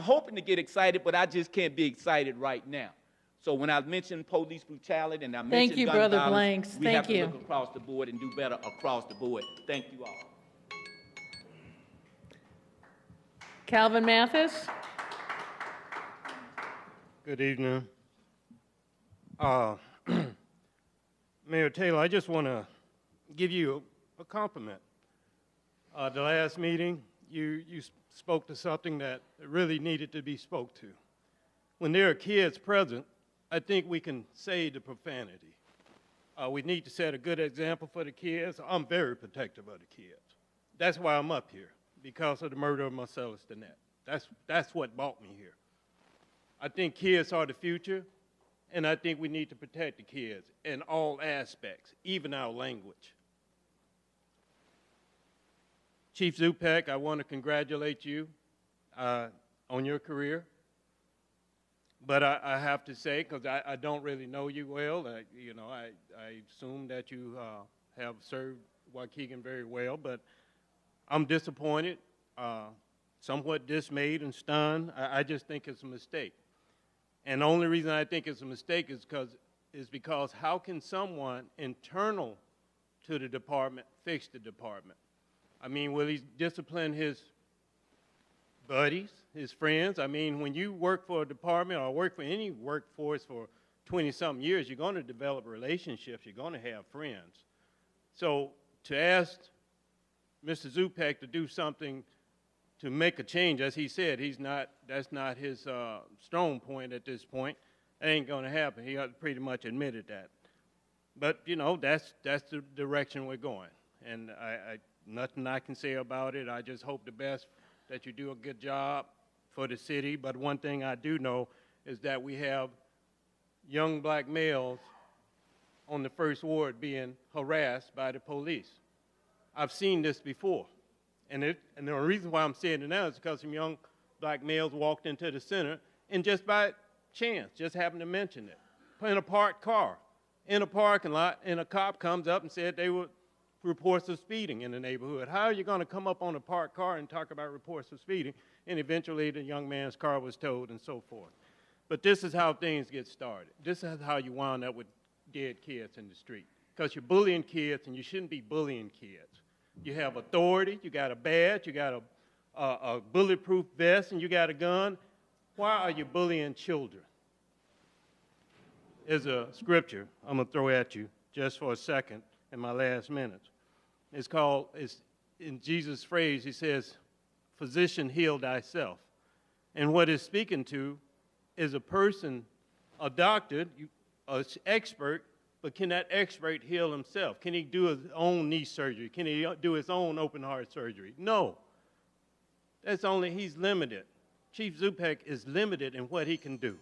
hoping to get excited, but I just can't be excited right now. So when I mentioned police brutality and I mentioned gun Brother violence, Blanks. we have to look across the board and do better across the board. Thank you all. Calvin Mathis? Good evening. Mayor Taylor, I just want to give you a compliment. The last meeting, you spoke to something that really needed to be spoke to. When there are kids present, I think we can say the profanity. We need to set a good example for the kids. I'm very protective of the kids. That's why I'm up here, because of the murder of Marcellus Danette. That's what brought me here. I think kids are the future, and I think we need to protect the kids in all aspects, even our language. Chief Zupek, I want to congratulate you on your career. But I have to say, because I don't really know you well, I assume that you have served Waukegan very well, but I'm disappointed, somewhat dismayed and stunned. I just think it's a mistake. And the only reason I think it's a mistake is because how can someone internal to the department fix the department? I mean, will he discipline his buddies, his friends? I mean, when you work for a department or work for any workforce for 20-something years, you're going to develop relationships. You're going to have friends. So to ask Mr. Zupek to do something to make a change, as he said, that's not his strong point at this point. That ain't going to happen. He pretty much admitted that. But, you know, that's the direction we're going. And nothing I can say about it. I just hope the best, that you do a good job for the city. But one thing I do know is that we have young black males on the first ward being harassed by the police. I've seen this before. And the reason why I'm saying it now is because some young black males walked into the center and just by chance, just happened to mention it, in a parked car, in a parking lot, and a cop comes up and said they were reports of speeding in the neighborhood. How are you going to come up on a parked car and talk about reports of speeding? And eventually the young man's car was towed and so forth. But this is how things get started. This is how you wound up with dead kids in the street. Because you're bullying kids, and you shouldn't be bullying kids. You have authority, you got a badge, you got a bulletproof vest, and you got a gun. Why are you bullying children? There's a scripture I'm going to throw at you just for a second in my last minutes. It's in Jesus' phrase, he says, physician, heal thyself. And what it's speaking to is a person, a doctor, an expert, but can that expert heal himself? Can he do his own knee surgery? Can he do his own open heart surgery? No. He's limited. Chief Zupek is limited in what he can do.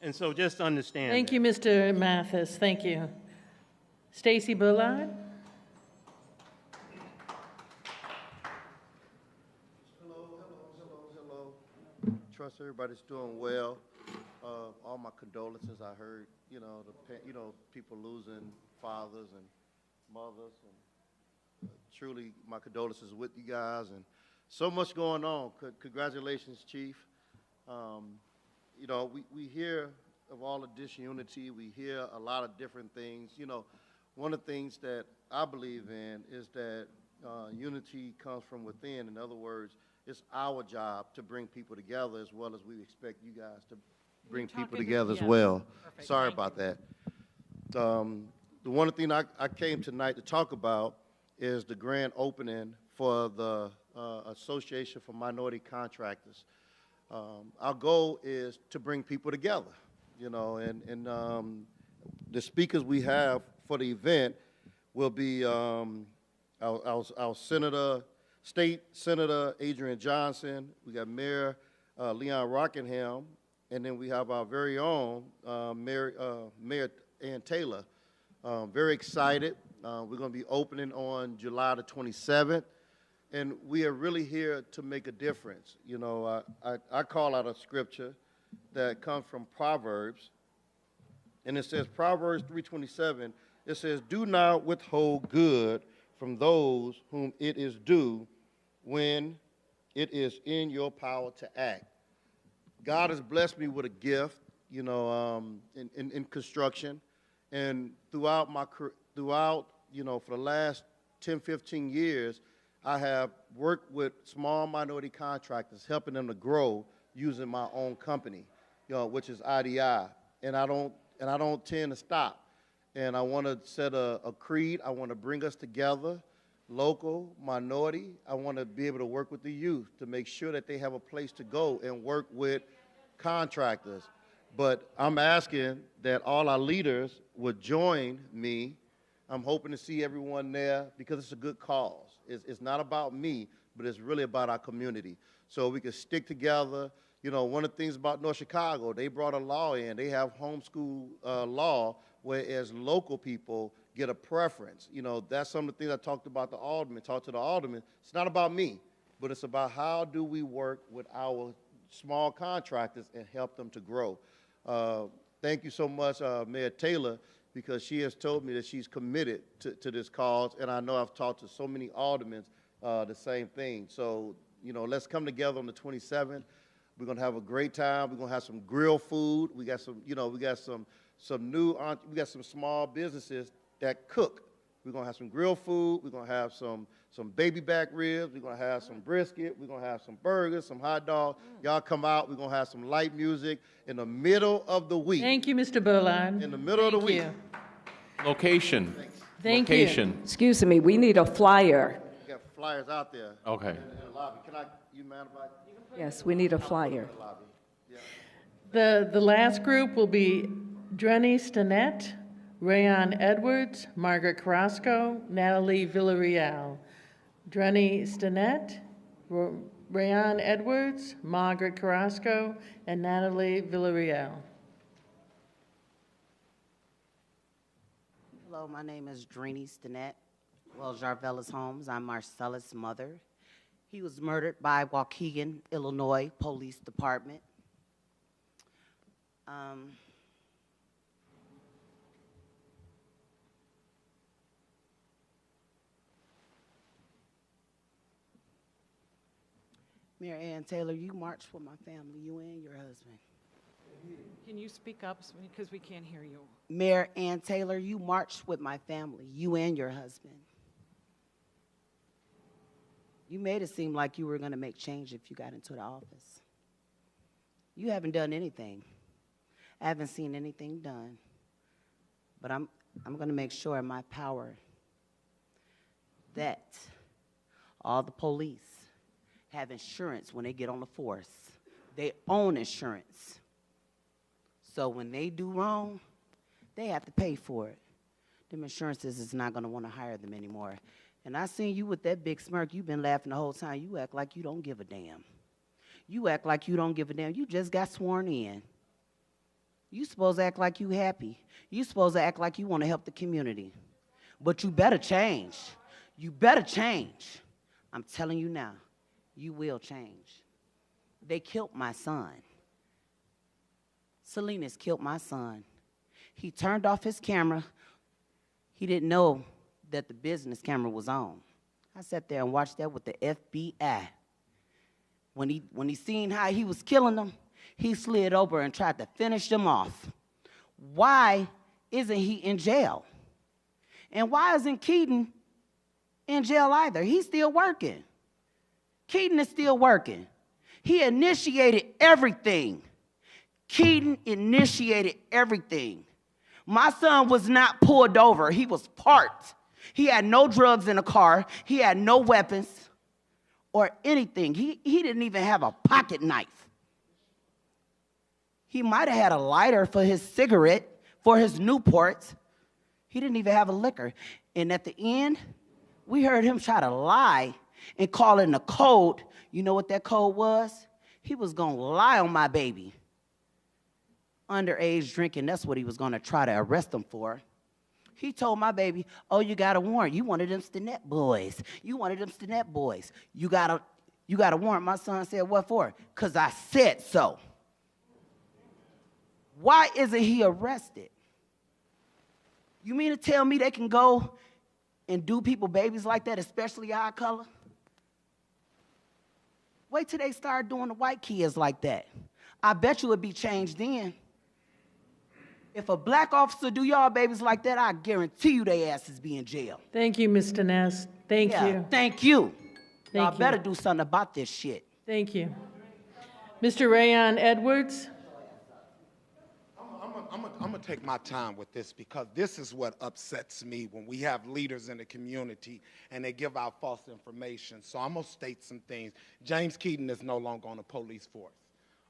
And so just understand Thank you, Mr. Mathis. Thank you. Stacy Bullard? Hello. Trust everybody's doing well. All my condolences. I heard, people losing fathers and mothers, and truly my condolences with you guys. And so much going on. Congratulations, Chief. We hear of all of disunity. We hear a lot of different things. One of the things that I believe in is that unity comes from within. In other words, it's our job to bring people together as well as we expect you guys to bring people together as well. Perfect. Sorry about that. The one thing I came tonight to talk about is the grand opening for the Association for Minority Contractors. Our goal is to bring people together, and the speakers we have for the event will be our State Senator Adrian Johnson. We got Mayor Leon Rockingham, and then we have our very own Mayor Ann Taylor. Very excited. We're going to be opening on July the 27th, and we are really here to make a difference. I call out a scripture that comes from Proverbs, and it says, Proverbs 3:27, it says, do not withhold good from those whom it is due when it is in your power to act. God has blessed me with a gift, in construction, and throughout, for the last 10, 15 years, I have worked with small minority contractors, helping them to grow using my own company, which is IDI, and I don't tend to stop. And I want to set a creed. I want to bring us together, local, minority. I want to be able to work with the youth to make sure that they have a place to go and work with contractors. But I'm asking that all our leaders would join me. I'm hoping to see everyone there because it's a good cause. It's not about me, but it's really about our community. So we can stick together. One of the things about North Chicago, they brought a law in. They have homeschool law, whereas local people get a preference. That's some of the things I talked to the alderman. It's not about me, but it's about how do we work with our small contractors and help them to grow. Thank you so much, Mayor Taylor, because she has told me that she's committed to this cause, and I know I've talked to so many aldermen the same thing. So, let's come together on the 27th. We're gonna have a great time. We're gonna have some grill food. We got some, we got some small businesses that cook. We're gonna have some grill food. We're gonna have some baby back ribs. We're gonna have some brisket. We're gonna have some burgers, some hot dogs. Y'all come out. We're gonna have some light music in the middle of the week. Thank you, Mr. Berline. In the middle of the week. Location. Thank Location. you. Excuse me, we need a flyer. We got flyers out there. Okay. In the lobby. You mind if I? Yes, we need a flyer. The last group will be Drenny Stinnett, Rayon Edwards, Margaret Carrasco, Natalie Villarreal. Drenny Stinnett, Rayon Edwards, Margaret Carrasco, and Natalie Villarreal. Hello, my name is Drenny Stinnett. Well, Jarvelis Holmes. I'm Marcellus' mother. He was murdered by Waukegan, Illinois Police Department. Mayor Ann Taylor, you marched with my family, you and your husband. Can you speak up because we can't hear you? Mayor Ann Taylor, you marched with my family, you and your husband. You made it seem like you were going to make change if you got into the office. You haven't done anything. I haven't seen anything done. But I'm going to make sure in my power that all the police have insurance when they get on the force. They own insurance. So when they do wrong, they have to pay for it. Them insurances is not going to want to hire them anymore. And I seen you with that big smirk. You've been laughing the whole time. You act like you don't give a damn. You act like you don't give a damn. You just got sworn in. You supposed to act like you happy. You supposed to act like you want to help the community. But you better change. You better change. I'm telling you now, you will change. They killed my son. Salinas killed my son. He turned off his camera. He didn't know that the business camera was on. I sat there and watched that with the FBI. When he seen how he was killing them, he slid over and tried to finish them off. Why isn't he in jail? And why isn't Keaton in jail either? He's still working. Keaton is still working. He initiated everything. Keaton initiated everything. My son was not pulled over. He was parked. He had no drugs in the car. He had no weapons or anything. He didn't even have a pocket knife. He might have had a lighter for his cigarette, for his Newports. He didn't even have a liquor. And at the end, we heard him try to lie and call in a code. You know what that code was? He was going to lie on my baby. Underage drinking, that's what he was going to try to arrest him for. He told my baby, oh, you got a warrant. You wanted them Stinnett boys. You wanted them Stinnett boys. You got a warrant. My son said, what for? Because I said so. Why isn't he arrested? You mean to tell me they can go and do people babies like that, especially our color? Wait till they start doing the white kids like that. I bet you it'd be changed then. If a black officer do y'all babies like that, I guarantee you they asses be in jail. Thank you, Mr. Ness. Thank you. Thank you. Y'all Thank better you. do something about this shit. Thank you. Mr. Rayon Edwards? I'm going to take my time with this because this is what upsets me when we have leaders in the community and they give out false information. So I'm going to state some things. James Keaton is no longer on the police force,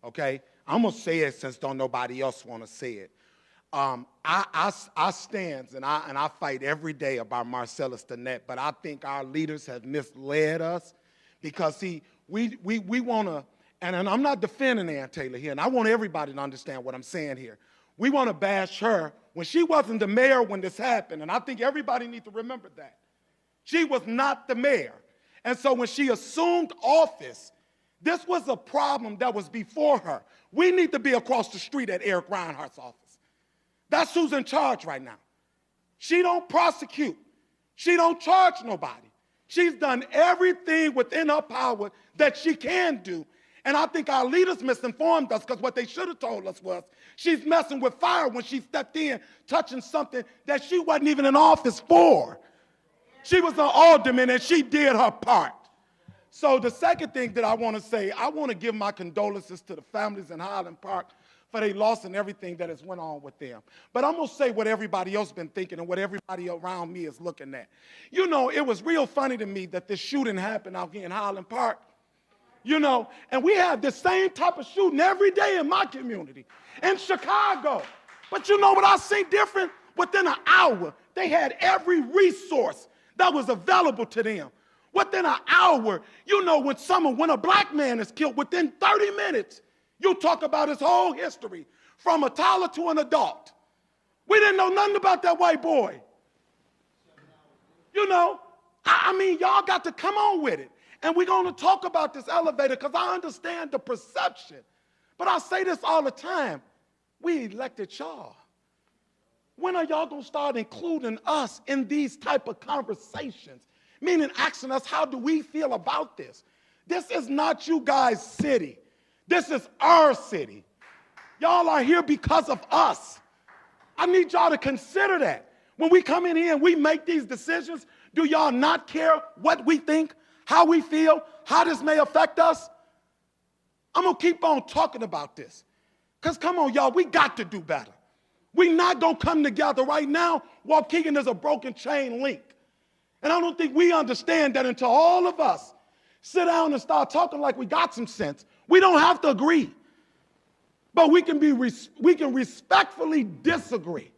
okay? I'm going to say it since don't nobody else want to say it. I stand and I fight every day about Marcellus Danette, but I think our leaders have misled us because, see, we want to, and I'm not defending Ann Taylor here, and I want everybody to understand what I'm saying here. We want to bash her when she wasn't the mayor when this happened, and I think everybody needs to remember that. She was not the mayor. And so when she assumed office, this was a problem that was before her. We need to be across the street at Eric Reinhardt's office. That's who's in charge right now. She don't prosecute. She don't charge nobody. She's done everything within her power that she can do. And I think our leaders misinformed us because what they should have told us was she's messing with fire when she stepped in, touching something that she wasn't even in office for. She was an alderman and she did her part. So the second thing that I want to say, I want to give my condolences to the families in Highland Park for their loss and everything that has went on with them. But I'm going to say what everybody else been thinking and what everybody around me is looking at. You know, it was real funny to me that this shooting happened out here in Highland Park. You know, and we have the same type of shooting every day in my community, in Chicago. But you know what I see different? Within an hour, they had every resource that was available to them. Within an hour, you know, when a black man is killed, within 30 minutes, you talk about his whole history, from a toddler to an adult. We didn't know nothing about that white boy. You know, I mean, y'all got to come on with it. And we're going to talk about this elevator because I understand the perception. But I say this all the time. We elected y'all. When are y'all going to start including us in these type of conversations? Meaning asking us, how do we feel about this? This is not you guys' city. This is our city. Y'all are here because of us. I need y'all to consider that. When we come in here and we make these decisions, do y'all not care what we think, how we feel, how this may affect us? I'm going to keep on talking about this. Because come on, y'all, we got to do better. We're not going to come together right now. Waukegan is a broken chain link. And I don't think we understand that until all of us sit down and start talking like we got some sense. We don't have to agree. But we can respectfully disagree.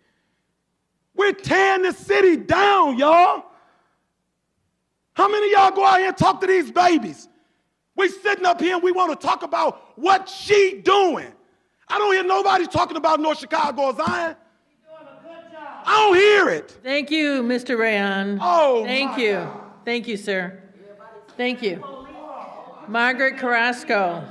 We're tearing this city down, y'all. How many of y'all go out here and talk to these babies? We sitting up here and we want to talk about what she doing. I don't hear nobody talking about North Chicago or Zion. I don't hear it. Thank you, Mr. Rayon. Oh, thank you. God. Thank you, sir. Thank you. Margaret Carrasco.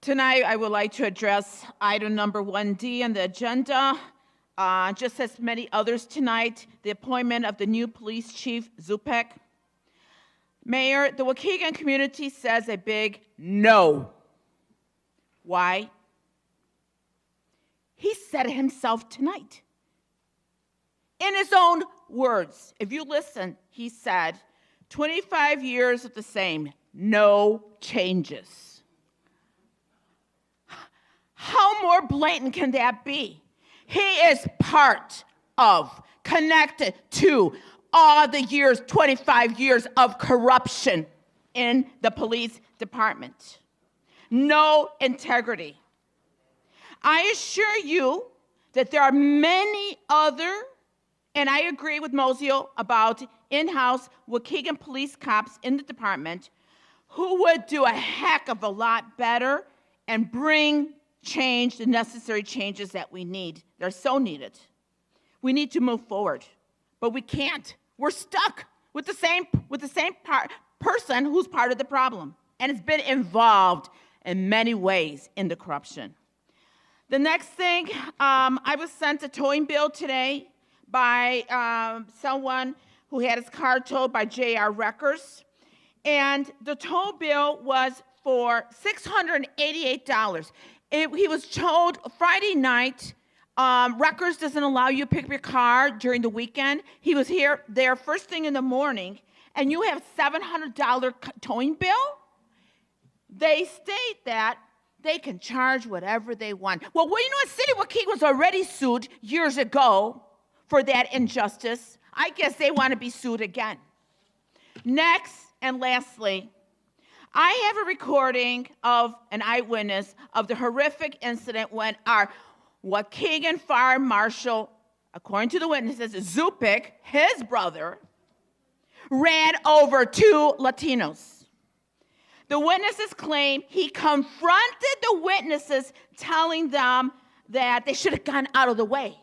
Tonight, I would like to address item number 1D on the agenda. Just as many others tonight, the appointment of the new police chief, Zupek. Mayor, the Waukegan community says a big no. Why? He said it himself tonight. In his own words, if you listen, he said, 25 years of the same, no changes. How more blatant can that be? He is part of, connected to all the years, 25 years of corruption in the police department. No integrity. I assure you that there are many other, and I agree with Mozio about in-house Waukegan police cops in the department who would do a heck of a lot better and bring change, the necessary changes that we need. They're so needed. We need to move forward, but we can't. We're stuck with the same person who's part of the problem. and has been involved in many ways in the corruption. The next thing, I was sent a towing bill today by someone who had his car towed by J.R. Wreckers, and the tow bill was for $688. He was towed Friday night. Wreckers doesn't allow you to pick up your car during the weekend. He was there first thing in the morning, and you have $700 towing bill? They state that they can charge whatever they want. Well, you know what? City of Waukegan was already sued years ago for that injustice. I guess they want to be sued again. Next and lastly, I have a recording of an eyewitness of the horrific incident when our Waukegan Fire Marshal, according to the witnesses, Zupik, his brother, ran over 2 Latinos. The witnesses claim he confronted the witnesses, telling them that they should have gone out of the way.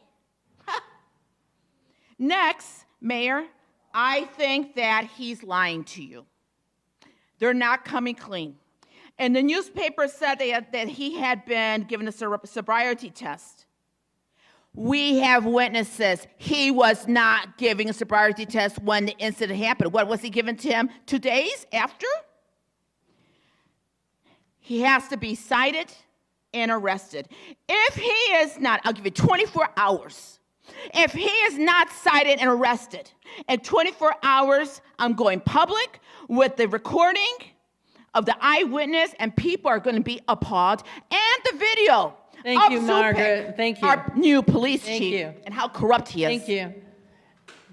Next, Mayor, I think that he's lying to you. They're not coming clean. And the newspaper said that he had been given a sobriety test. We have witnesses. He was not giving a sobriety test when the incident happened. What was he given to him? 2 days after? He has to be cited and arrested. If he is not, I'll give you 24 hours. If he is not cited and arrested in 24 hours, I'm going public with the recording of the eyewitness, and people are going to be appalled, and the video. Thank you, Zupik, Margaret. Thank you. Our new police Thank chief, you. and how corrupt he is. Thank you.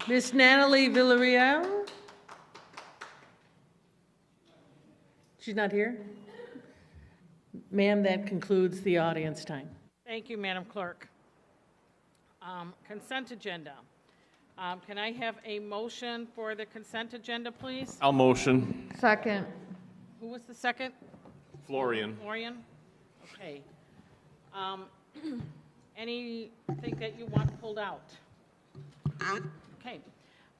Miss Natalie Villarreal? She's not here? Ma'am, that concludes the audience time. Thank you, Madam Clerk. Consent agenda. Can I have a motion for the consent agenda, please? I'll motion. Second. Who was the second? Florian. Florian? Okay. Anything that you want pulled out? Okay.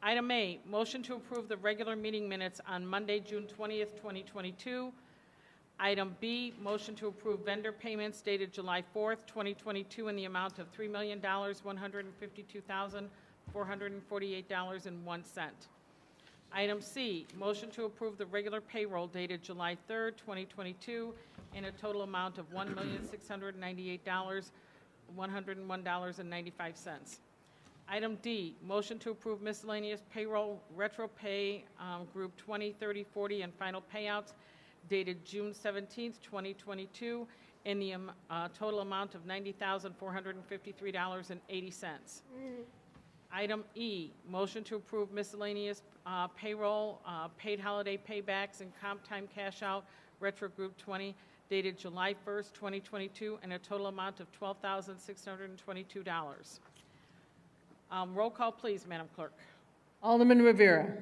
Item A, motion to approve the regular meeting minutes on Monday, June 20th, 2022. Item B, motion to approve vendor payments dated July 4th, 2022 in the amount of $3,152,448.01. Item C, motion to approve the regular payroll dated July 3rd, 2022 in a total amount of $1,698,101.95. Item D, motion to approve miscellaneous payroll retro pay group 20, 30, 40 and final payouts dated June 17th, 2022 in the total amount of $90,453.80. Item E, motion to approve miscellaneous payroll, paid holiday paybacks, and comp time cash out, retro group 20, dated July 1st, 2022, in a total amount of $12,622. Roll call, please, Madam Clerk. Alderman Rivera.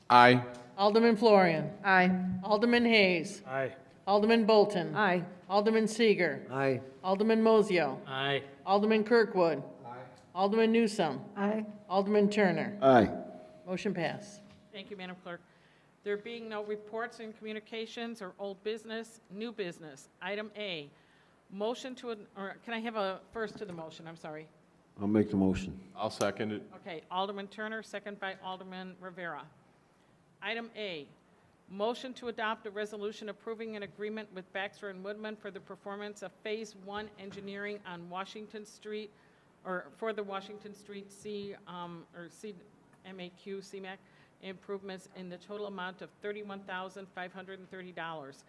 Aye. Alderman Florian. Aye. Alderman Hayes. Aye. Alderman Bolton. Aye. Alderman Seeger. Aye. Alderman Mozio. Aye. Alderman Kirkwood. Alderman Newsome. Aye. Alderman Turner. Aye. Motion passed. Thank you, Madam Clerk. There being no reports and communications or old business, new business. Item A, motion to, or can I have a first to the motion? I'm sorry. I'll make the motion. I'll second it. Okay, Alderman Turner, second by Alderman Rivera. Item A, motion to adopt a resolution approving an agreement with Baxter and Woodman for the performance of Phase 1 engineering on Washington Street, or for the Washington Street CMAQ improvements in the total amount of $31,530.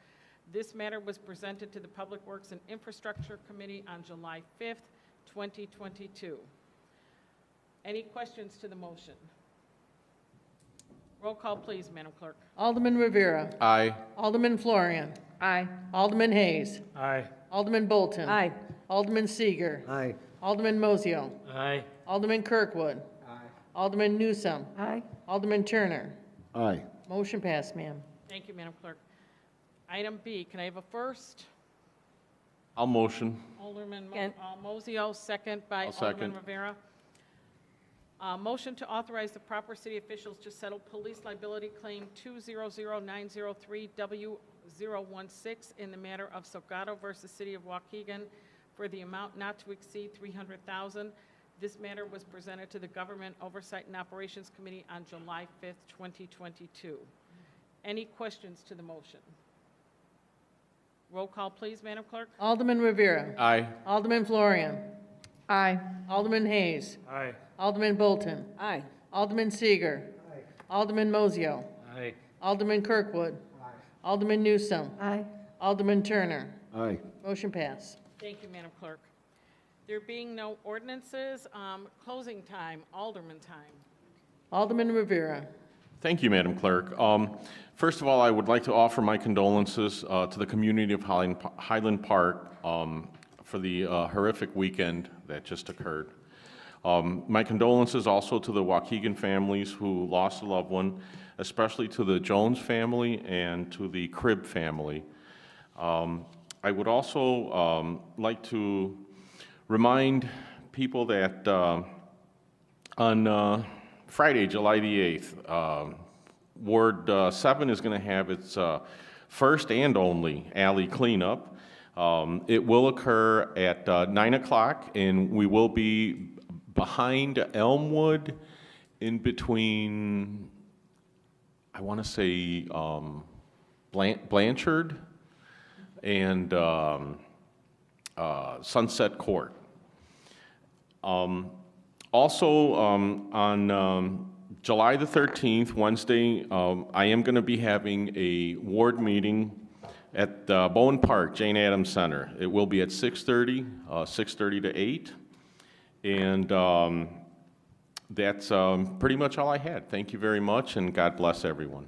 This matter was presented to the Public Works and Infrastructure Committee on July 5th, 2022. Any questions to the motion? Roll call, please, Madam Clerk. Alderman Rivera. Aye. Alderman Florian. Aye. Alderman Hayes. Aye. Alderman Bolton. Aye. Alderman Seeger. Aye. Alderman Mozio. Aye. Alderman Kirkwood. Aye. Alderman Newsome. Aye. Alderman Turner. Aye. Motion passed, ma'am. Thank you, Madam Clerk. Item B, can I have a first? I'll motion. Alderman Mozio, second by I'll Alderman second. Rivera. Motion to authorize the proper city officials to settle police liability claim 200903 016 in the matter of Salgado versus City of Waukegan for the amount not to exceed $300,000. This matter was presented to the Government Oversight and Operations Committee on July 5th, 2022. Any questions to the motion? Roll call, please, Madam Clerk. Alderman Rivera. Aye. Alderman Florian. Aye. Alderman Hayes. Aye. Alderman Bolton. Aye. Alderman Seeger. Alderman Mozio. Aye. Alderman Kirkwood. Alderman Newsome. Aye. Alderman Turner. Aye. Motion passed. Thank you, Madam Clerk. There being no ordinances, closing time, Alderman time. Alderman Rivera. Thank you, Madam Clerk. First of all, I would like to offer my condolences to the community of Highland Park for the horrific weekend that just occurred. My condolences also to the Waukegan families who lost a loved one, especially to the Jones family and to the Cribb family. I would also like to remind people that on Friday, July the 8th, Ward 7 is going to have its first and only alley cleanup. It will occur at 9 o'clock, and we will be behind Elmwood in between, I want to say, Blanchard and Sunset Court. Also, on July the 13th, Wednesday, I am going to be having a ward meeting at Bowen Park, Jane Addams Center. It will be at 6:30, 6:30 to 8. And that's pretty much all I had. Thank you very much, and God bless everyone.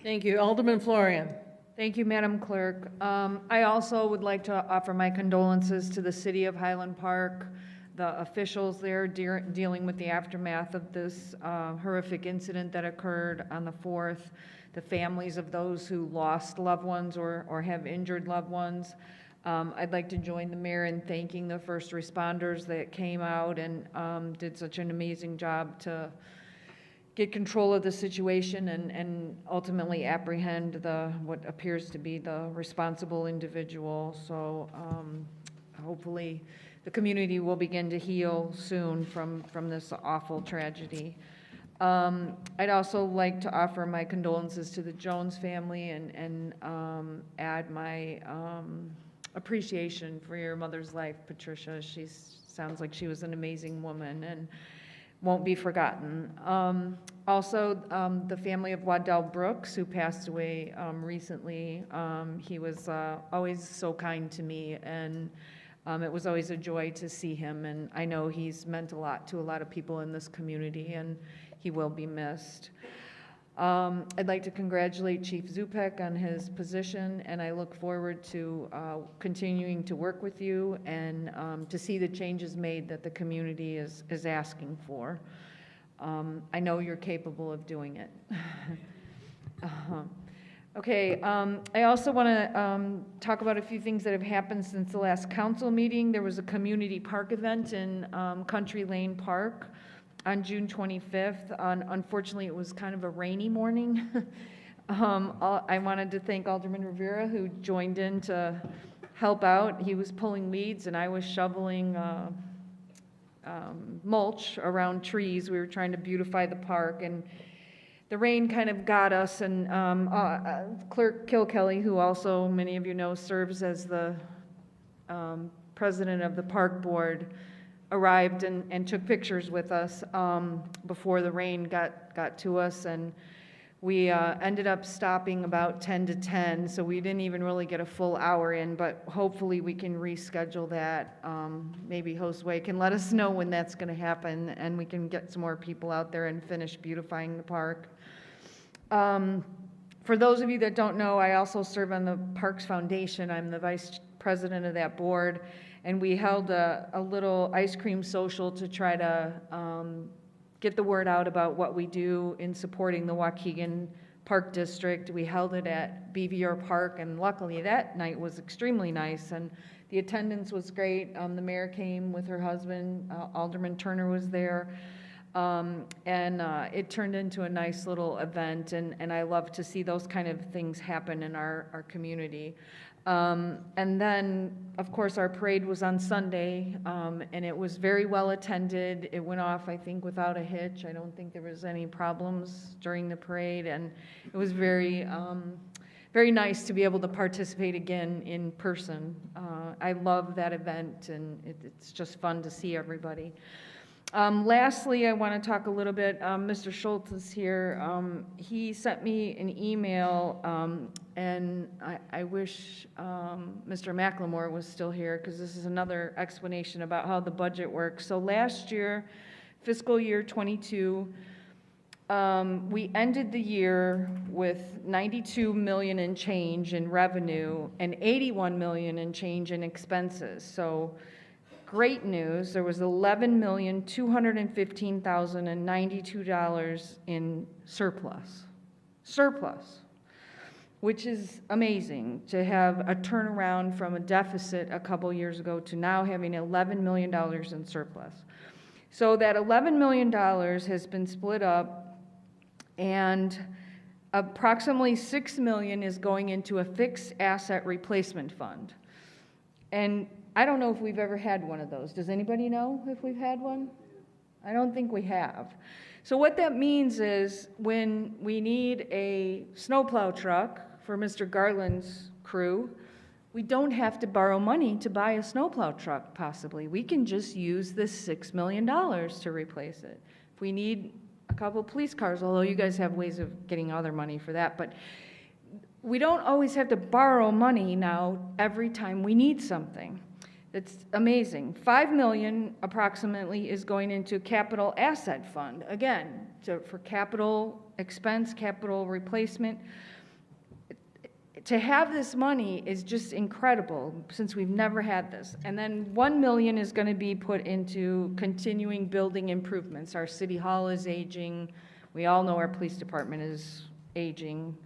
Thank you. Alderman Florian. Thank you, Madam Clerk. I also would like to offer my condolences to the City of Highland Park, the officials there dealing with the aftermath of this horrific incident that occurred on the 4th, the families of those who lost loved ones or have injured loved ones. I'd like to join the mayor in thanking the first responders that came out and did such an amazing job to get control of the situation and ultimately apprehend what appears to be the responsible individual. So hopefully the community will begin to heal soon from this awful tragedy. I'd also like to offer my condolences to the Jones family and add my appreciation for your mother's life, Patricia. She sounds like she was an amazing woman and won't be forgotten. Also, the family of Waddell Brooks, who passed away recently, he was always so kind to me, and it was always a joy to see him, and I know he's meant a lot to a lot of people in this community, and he will be missed. I'd like to congratulate Chief Zupek on his position, and I look forward to continuing to work with you and to see the changes made that the community is asking for. I know you're capable of doing it. Okay, I also want to talk about a few things that have happened since the last council meeting. There was a community park event in Country Lane Park on June 25th. Unfortunately, it was kind of a rainy morning. I wanted to thank Alderman Rivera, who joined in to help out. He was pulling weeds, and I was shoveling mulch around trees. We were trying to beautify the park, and the rain kind of got us, and Clerk Kilkelly, who also, many of you know, serves as the president of the park board, arrived and took pictures with us before the rain got to us, and we ended up stopping about 10 to 10, so we didn't even really get a full hour in, but hopefully we can reschedule that. Maybe Josue can let us know when that's going to happen, and we can get some more people out there and finish beautifying the park. For those of you that don't know, I also serve on the Parks Foundation. I'm the vice president of that board, and we held a little ice cream social to try to get the word out about what we do in supporting the Waukegan Park District. We held it at BVR Park, and luckily that night was extremely nice, and the attendance was great. The mayor came with her husband, Alderman Turner was there. It turned into a nice little event, and I love to see those kind of things happen in our community. And then, of course, our parade was on Sunday, and it was very well attended. It went off, I think, without a hitch. I don't think there was any problems during the parade, and it was very, very nice to be able to participate again in person. I love that event, and it's just fun to see everybody. Lastly, I want to talk a little bit, Mr. Schultz is here. He sent me an email, and I wish Mr. McLemore was still here, because this is another explanation about how the budget works. So last year, fiscal year 22, we ended the year with 92 million in change in revenue and 81 million in change in expenses. So great news, there was $11,215,092 in surplus, which is amazing to have a turnaround from a deficit a couple years ago to now having $11 million in surplus. So that $11 million has been split up, and approximately $6 million is going into a fixed asset replacement fund. And I don't know if we've ever had one of those. Does anybody know if we've had one? I don't think we have. So what that means is when we need a snowplow truck for Mr. Garland's crew, we don't have to borrow money to buy a snowplow truck, possibly. We can just use this $6 million to replace it. If we need a couple police cars, although you guys have ways of getting other money for that, but we don't always have to borrow money now every time we need something. It's amazing. $5 million approximately is going into capital asset fund, again, for capital expense, capital replacement. To have this money is just incredible, since we've never had this. And then $1 million is going to be put into continuing building improvements. Our city hall is aging. We all know our police department is aging.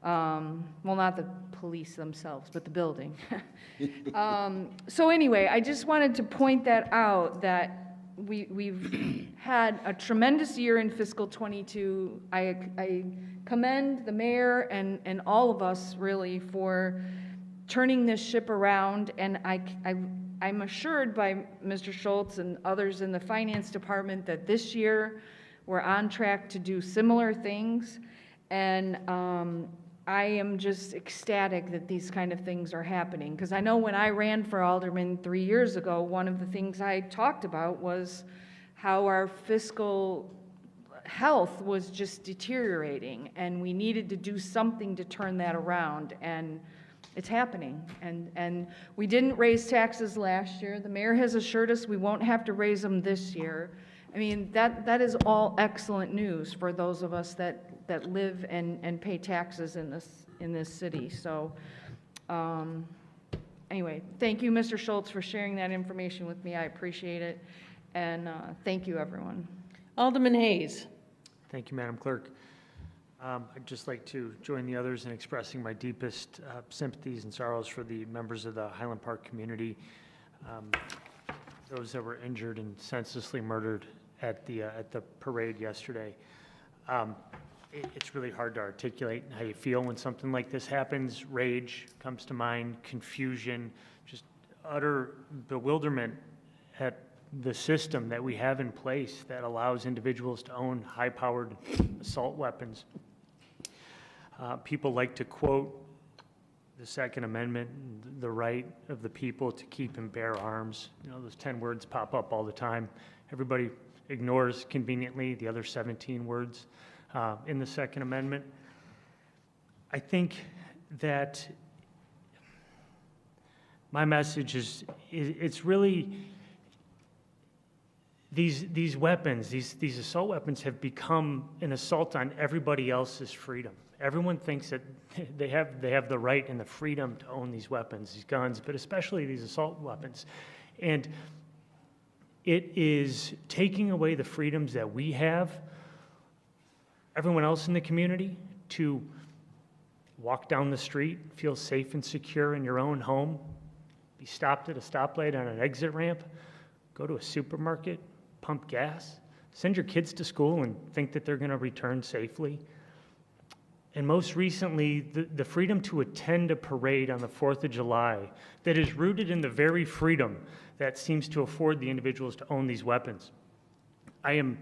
Well, not the police themselves, but the building. So anyway, I just wanted to point that out, that we've had a tremendous year in fiscal 22. I commend the mayor and all of us, really, for turning this ship around, and I'm assured by Mr. Schultz and others in the finance department that this year we're on track to do similar things, and I am just ecstatic that these kind of things are happening, because I know when I ran for alderman 3 years ago, one of the things I talked about was how our fiscal health was just deteriorating, and we needed to do something to turn that around, and it's happening. And we didn't raise taxes last year. The mayor has assured us we won't have to raise them this year. I mean, that is all excellent news for those of us that live and pay taxes in this city. So anyway, thank you, Mr. Schultz, for sharing that information with me. I appreciate it. And thank you, everyone. Alderman Hayes. Thank you, Madam Clerk. I'd just like to join the others in expressing my deepest sympathies and sorrows for the members of the Highland Park community, those that were injured and senselessly murdered at the parade yesterday. It's really hard to articulate how you feel when something like this happens. Rage comes to mind, confusion, just utter bewilderment at the system that we have in place that allows individuals to own high-powered assault weapons. People like to quote the Second Amendment, the right of the people to keep and bear arms. You know, those 10 words pop up all the time. Everybody ignores conveniently the other 17 words in the Second Amendment. I think that my message is it's really these weapons, these assault weapons have become an assault on everybody else's freedom. Everyone thinks that they have the right and the freedom to own these weapons, these guns, but especially these assault weapons. And it is taking away the freedoms that we have, everyone else in the community, to walk down the street, feel safe and secure in your own home, be stopped at a stoplight on an exit ramp, go to a supermarket, pump gas, send your kids to school and think that they're going to return safely. And most recently, the freedom to attend a parade on the 4th of July that is rooted in the very freedom that seems to afford the individuals to own these weapons. I am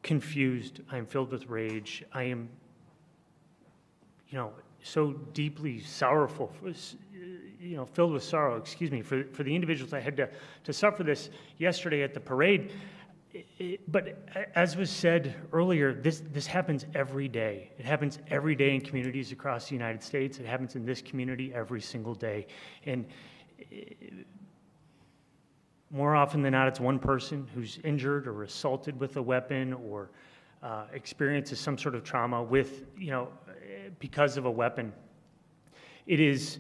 confused. I am filled with rage. I am, so deeply sorrowful, filled with sorrow, excuse me, for the individuals I had to suffer this yesterday at the parade. But as was said earlier, this happens every day. It happens every day in communities across the United States. It happens in this community every single day. And more often than not, it's one person who's injured or assaulted with a weapon or experiences some sort of trauma because of a weapon. It's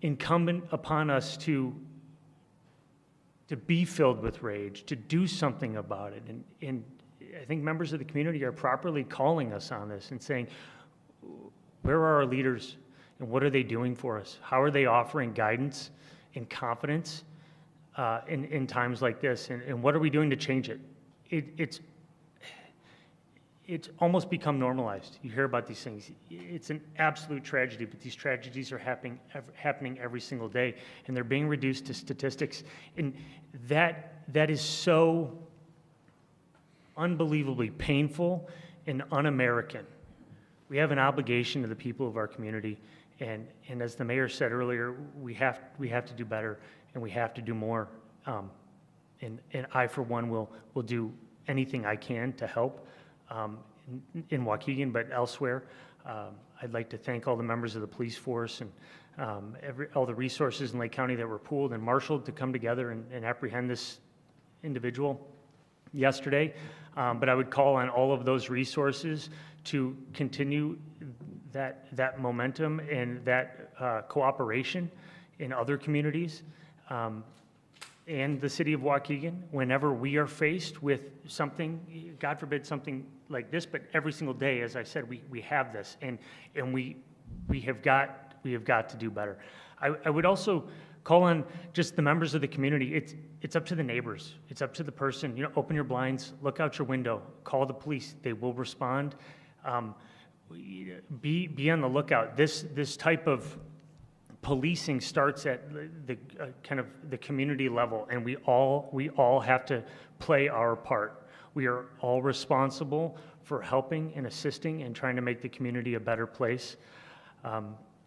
incumbent upon us to be filled with rage, to do something about it. And I think members of the community are properly calling us on this and saying, where are our leaders and what are they doing for us? How are they offering guidance and confidence in times like this? And what are we doing to change it? It's almost become normalized. You hear about these things. It's an absolute tragedy, but these tragedies are happening every single day, and they're being reduced to statistics. And that is so unbelievably painful and un-American. We have an obligation to the people of our community, and as the mayor said earlier, we have to do better, and we have to do more. And I, for one, will do anything I can to help. In Waukegan, but elsewhere. I'd like to thank all the members of the police force and all the resources in Lake County that were pooled and marshaled to come together and apprehend this individual yesterday. But I would call on all of those resources to continue that momentum and that cooperation in other communities. And the city of Waukegan, whenever we are faced with something, God forbid something like this, but every single day, as I said, we have this, and we have got to do better. I would also call on just the members of the community. It's up to the neighbors. It's up to the person. Open your blinds, look out your window, call the police. They will respond. Be on the lookout. This type of policing starts at the kind of the community level, and we all have to play our part. We are all responsible for helping and assisting and trying to make the community a better place.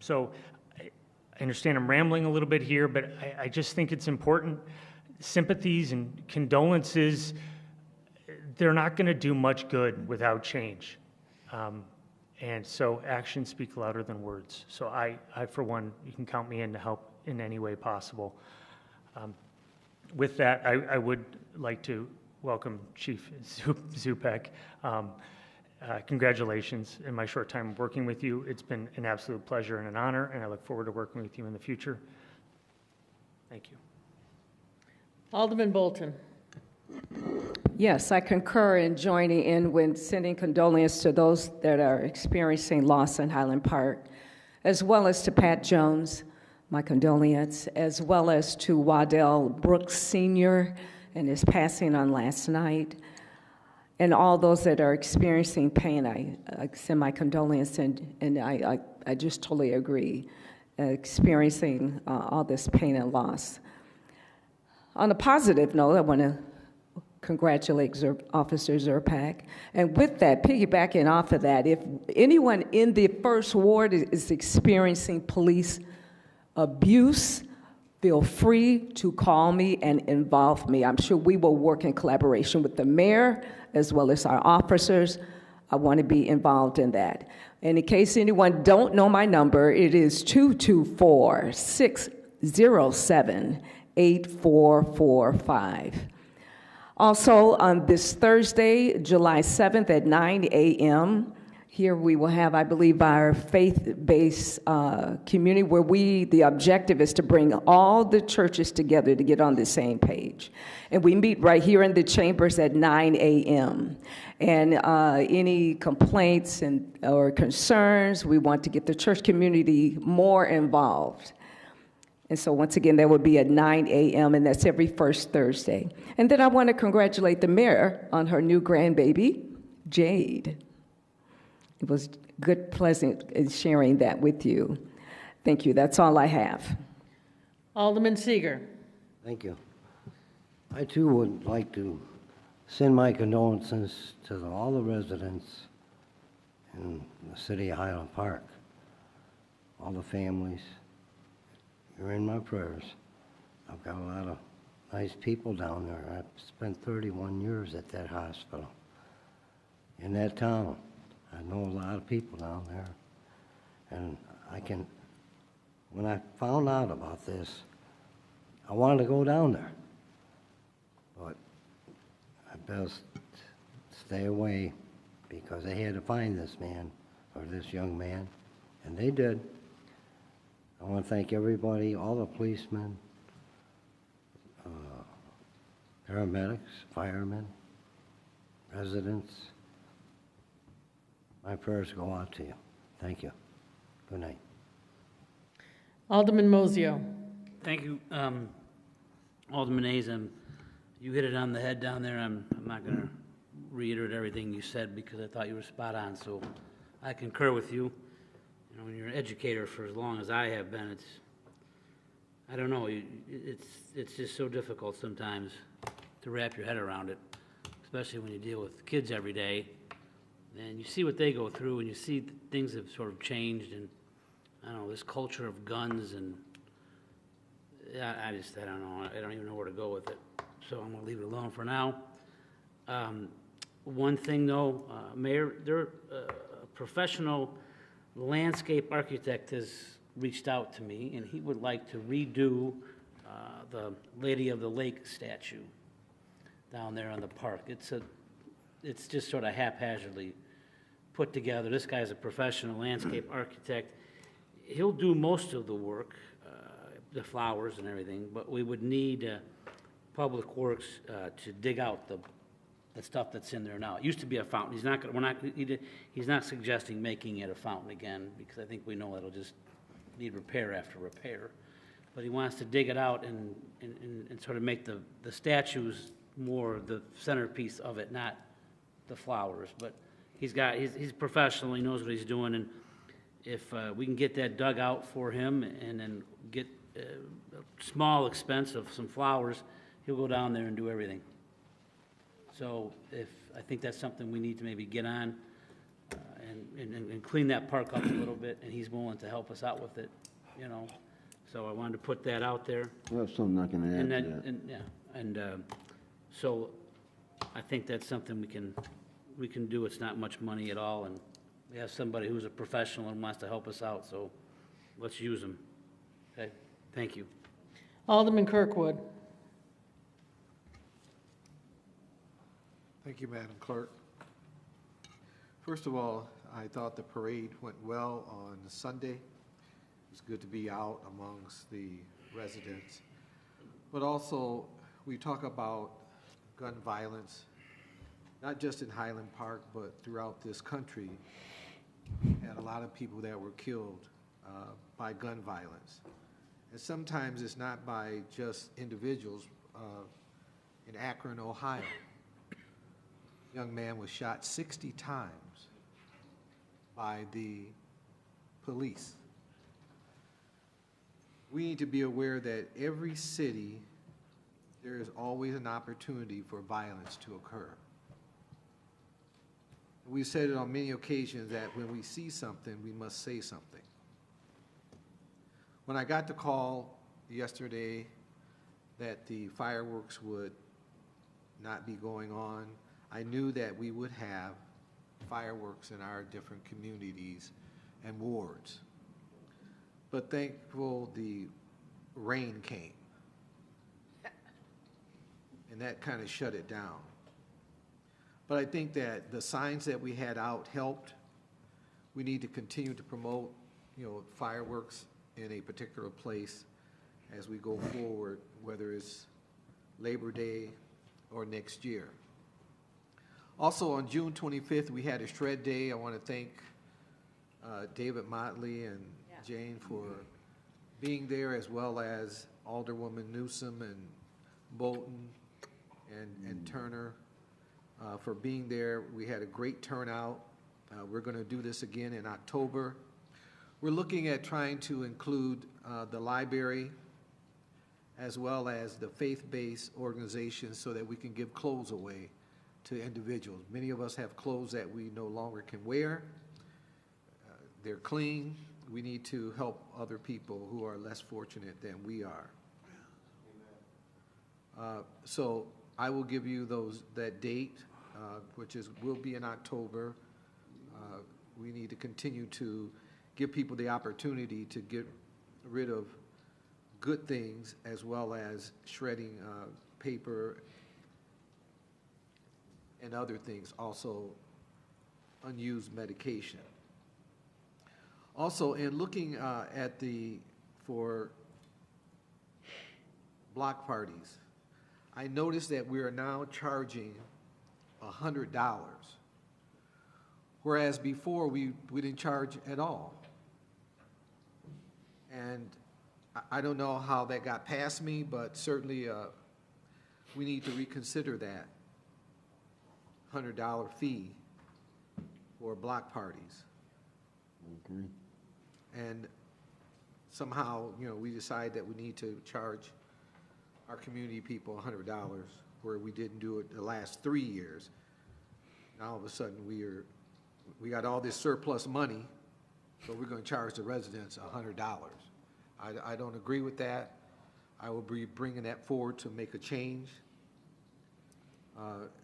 So I understand I'm rambling a little bit here, but I just think it's important. Sympathies and condolences, they're not going to do much good without change. And so actions speak louder than words. So I, for one, you can count me in to help in any way possible. With that, I would like to welcome Chief Zupek. Congratulations in my short time working with you. It's been an absolute pleasure and an honor, and I look forward to working with you in the future. Thank you. Alderman Bolton. Yes, I concur in joining in with sending condolences to those that are experiencing loss in Highland Park, as well as to Pat Jones, my condolences, as well as to Waddell Brooks Sr. and his passing on last night, and all those that are experiencing pain. I send my condolences, and I just totally agree, experiencing all this pain and loss. On a positive note, I want to congratulate Officer Zerpak. And with that, piggybacking off of that, if anyone in the First Ward is experiencing police abuse, feel free to call me and involve me. I'm sure we will work in collaboration with the mayor as well as our officers. I want to be involved in that. And in case anyone don't know my number, it is 224-607-8445. Also, on this Thursday, July 7th at 9 a.m., here we will have, I believe, our faith-based community where the objective is to bring all the churches together to get on the same page. And we meet right here in the chambers at 9 a.m. And any complaints or concerns, we want to get the church community more involved. And so once again, that would be at 9 a.m., and that's every first Thursday. And then I want to congratulate the mayor on her new grandbaby, Jade. It was good, pleasant sharing that with you. Thank you. That's all I have. Alderman Seeger. Thank you. I too would like to send my condolences to all the residents in the city of Highland Park, all the families. You're in my prayers. I've got a lot of nice people down there. I've spent 31 years at that hospital in that town. I know a lot of people down there. And when I found out about this, I wanted to go down there. But I best stay away because they had to find this man or this young man, and they did. I want to thank everybody, all the policemen, paramedics, firemen, residents. My prayers go out to you. Thank you. Good night. Alderman Mosio. Thank you, Alderman Hayes. You hit it on the head down there. I'm not going to reiterate everything you said because I thought you were spot on. So I concur with you. You know, when you're an educator for as long as I have been, I don't know, it's just so difficult sometimes to wrap your head around it, especially when you deal with kids every day. And you see what they go through, and you see things have sort of changed, and I don't know, this culture of guns, and I don't know. I don't even know where to go with it. So I'm going to leave it alone for now. One thing, though, Mayor, a professional landscape architect has reached out to me, and he would like to redo the Lady of the Lake statue down there in the park. It's just sort of haphazardly put together. This guy's a professional landscape architect. He'll do most of the work, the flowers and everything, but we would need Public Works to dig out the stuff that's in there now. It used to be a fountain. He's not suggesting making it a fountain again, because I think we know it'll just need repair after repair. But he wants to dig it out and sort of make the statues more the centerpiece of it, not the flowers. But he's professional. He knows what he's doing, and if we can get that dug out for him and then get a small expense of some flowers, he'll go down there and do everything. So I think that's something we need to maybe get on and clean that park up a little bit, and he's willing to help us out with it, you know. So I wanted to put that out there. I have something I can add to that. So I think that's something we can do. It's not much money at all, and we have somebody who's a professional and wants to help us out, so let's use them. Okay, thank you. Alderman Kirkwood. Thank you, Madam Clerk. First of all, I thought the parade went well on Sunday. It was good to be out amongst the residents. But also, we talk about gun violence, not just in Highland Park, but throughout this country. And a lot of people that were killed by gun violence. And sometimes it's not by just individuals. In Akron, Ohio, a young man was shot 60 times by the police. We need to be aware that every city, there is always an opportunity for violence to occur. We've said it on many occasions that when we see something, we must say something. When I got the call yesterday that the fireworks would not be going on, I knew that we would have fireworks in our different communities and wards. But thankful the rain came. And that kind of shut it down. But I think that the signs that we had out helped. We need to continue to promote, fireworks in a particular place as we go forward, whether it's Labor Day or next year. Also, on June 25th, we had a Shred Day. I want to thank David Motley and Jane for being there, as well as Alderwoman Newsom and Bolton and Turner for being there. We had a great turnout. We're going to do this again in October. We're looking at trying to include the library as well as the faith-based organizations so that we can give clothes away to individuals. Many of us have clothes that we no longer can wear. They're clean. We need to help other people who are less fortunate than we are. So I will give you that date, which will be in October. We need to continue to give people the opportunity to get rid of good things as well as shredding paper and other things, also unused medication. Also, in looking for block parties, I noticed that we are now charging $100, whereas before we didn't charge at all. And I don't know how that got past me, but certainly we need to reconsider that $100 fee for block parties. Okay. And somehow, we decide that we need to charge our community people $100, where we didn't do it the last 3 years. Now all of a sudden we got all this surplus money, so we're going to charge the residents $100. I don't agree with that. I will be bringing that forward to make a change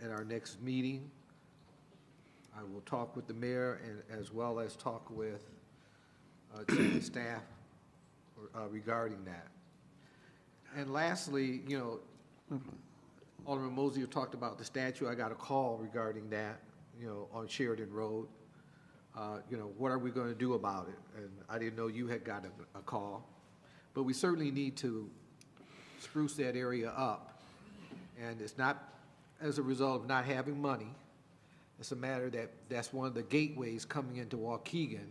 at our next meeting. I will talk with the mayor and as well as talk with chief staff regarding that. And lastly, Alderman Mosier talked about the statue. I got a call regarding that, on Sheridan Road. What are we going to do about it? And I didn't know you had got a call. But we certainly need to spruce that area up. And it's not as a result of not having money. It's a matter that's one of the gateways coming into Waukegan.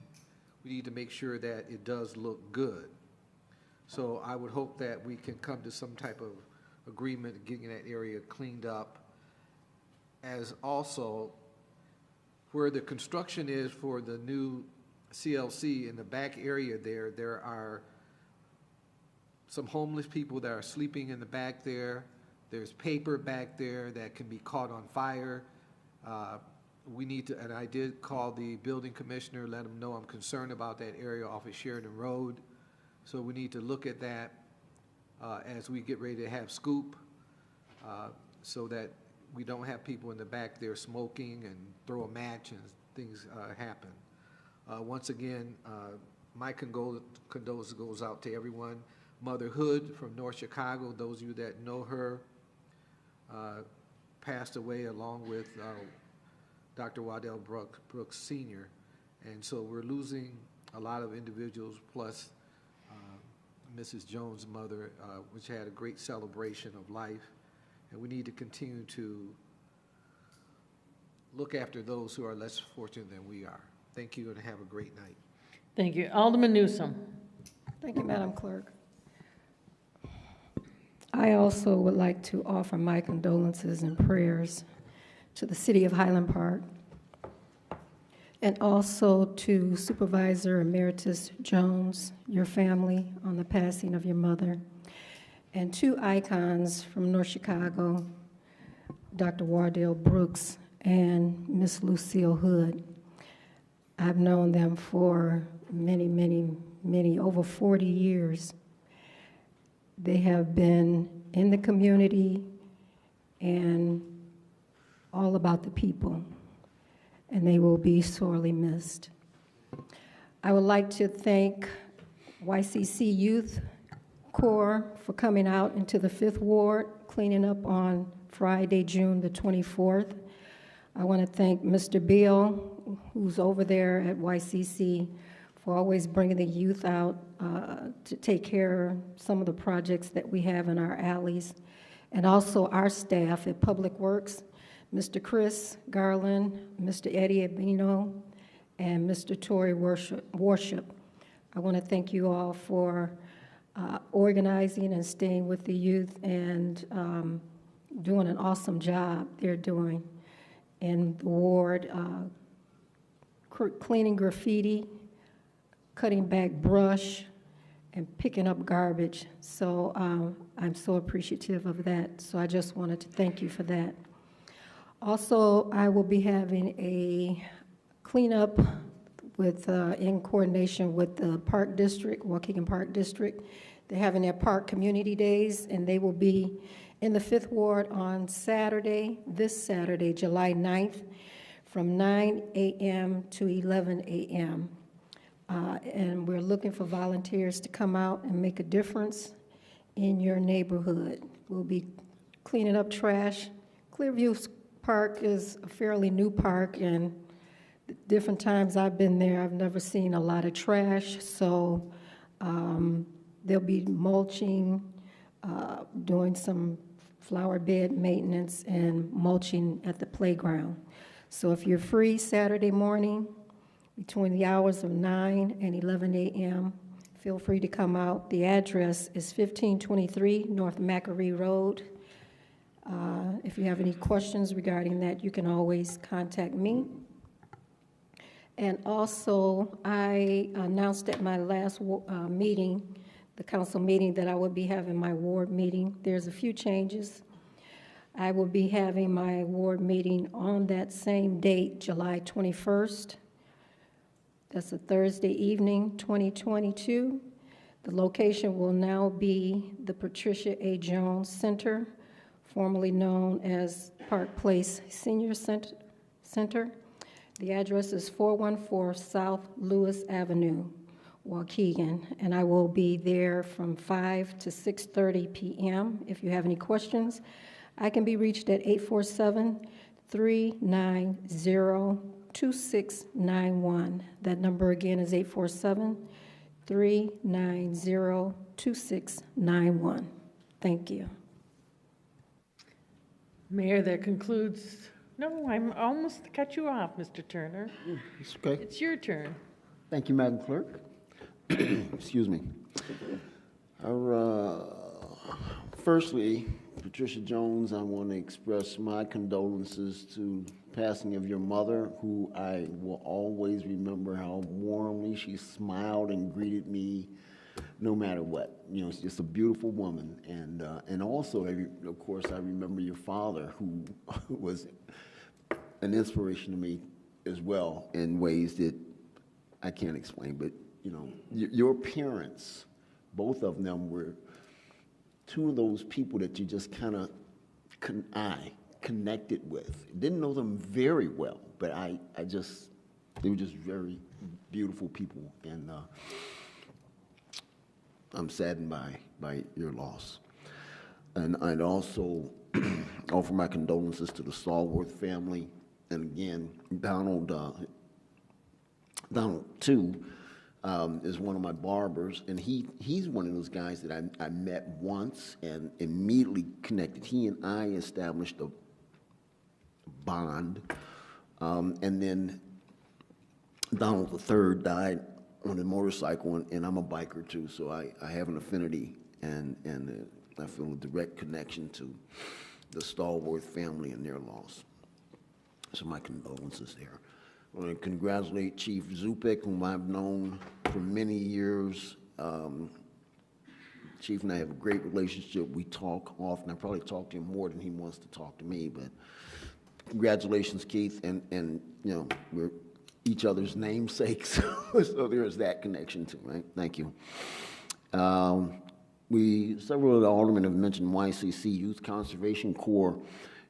We need to make sure that it does look good. So I would hope that we can come to some type of agreement in getting that area cleaned up, as also where the construction is for the new CLC in the back area there are some homeless people that are sleeping in the back there. There's paper back there that can be caught on fire. We need to, and I did call the building commissioner, let him know I'm concerned about that area off of Sheridan Road. So we need to look at that as we get ready to have scoop, so that we don't have people in the back there smoking and throw a match and things happen. Once again, my condolences goes out to everyone. Mother Hood from North Chicago, those of you that know her, passed away along with Dr. Waddell Brooks Sr. And so we're losing a lot of individuals, plus Mrs. Jones' mother, which had a great celebration of life. And we need to continue to look after those who are less fortunate than we are. Thank you, and have a great night. Thank you. Alderman Newsom. Thank you, Madam Clerk. I also would like to offer my condolences and prayers to the City of Highland Park, and also to Supervisor Emeritus Jones, your family, on the passing of your mother, and two icons from North Chicago, Dr. Wardell Brooks and Miss Lucille Hood. I've known them for many, over 40 years. They have been in the community and all about the people, and they will be sorely missed. I would like to thank YCC Youth Corps for coming out into the 5th Ward, cleaning up on Friday, June the 24th. I want to thank Mr. Beal, who's over there at YCC, for always bringing the youth out to take care of some of the projects that we have in our alleys, and also our staff at Public Works, Mr. Chris Garland, Mr. Eddie Abino, and Mr. Torrey Worship. I want to thank you all for organizing and staying with the youth and doing an awesome job they're doing in the ward, cleaning graffiti, cutting back brush, and picking up garbage. So I'm so appreciative of that. So I just wanted to thank you for that. Also, I will be having a cleanup with, in coordination with the Park District, Waukegan Park District. They're having their park community days, and they will be in the 5th Ward on Saturday, this Saturday, July 9th, from 9 a.m. to 11 a.m. And we're looking for volunteers to come out and make a difference in your neighborhood. We'll be cleaning up trash. Clearview Park is a fairly new park, and different times I've been there, I've never seen a lot of trash. So there'll be mulching, doing some flower bed maintenance, and mulching at the playground. So if you're free Saturday morning between the hours of 9 and 11 a.m., feel free to come out. The address is 1523 North Macquarie Road. If you have any questions regarding that, you can always contact me. And also, I announced at my last meeting, the council meeting, that I would be having my ward meeting. There's a few changes. I will be having my ward meeting on that same date, July 21st. That's a Thursday evening, 2022. The location will now be the Patricia A. Jones Center, formerly known as Park Place Senior Center. The address is 414 South Lewis Avenue, Waukegan, and I will be there from 5 to 6:30 p.m. If you have any questions, I can be reached at 847-390-2691. That number again is 847-390-2691. Thank you. Mayor, that concludes. No, I'm almost cut you off, Mr. Turner. It's okay. It's your turn. Thank you, Madam Clerk. Excuse me. Firstly, Patricia Jones, I want to express my condolences to the passing of your mother, who I will always remember how warmly she smiled and greeted me no matter what. You know, she's just a beautiful woman. And also, of course, I remember your father, who was an inspiration to me as well in ways that I can't explain. But, you know, your parents, both of them were two of those people that you just kind of connected with. Didn't know them very well, but they were just very beautiful people. And I'm saddened by your loss. And I'd also offer my condolences to the Stallworth family. And again, Donald too, is one of my barbers, and he's one of those guys that I met once and immediately connected. He and I established a bond, and then Donald III died on a motorcycle, and I'm a biker too, so I have an affinity, and I feel a direct connection to the Stallworth family and their loss. So my condolences there. I want to congratulate Chief Zupek, whom I've known for many years. Chief and I have a great relationship. We talk often. I probably talk to him more than he wants to talk to me, but congratulations, Keith, and you know, we're each other's namesakes, so there is that connection too, right? Thank you. Several of the aldermen have mentioned YCC, Youth Conservation Corps,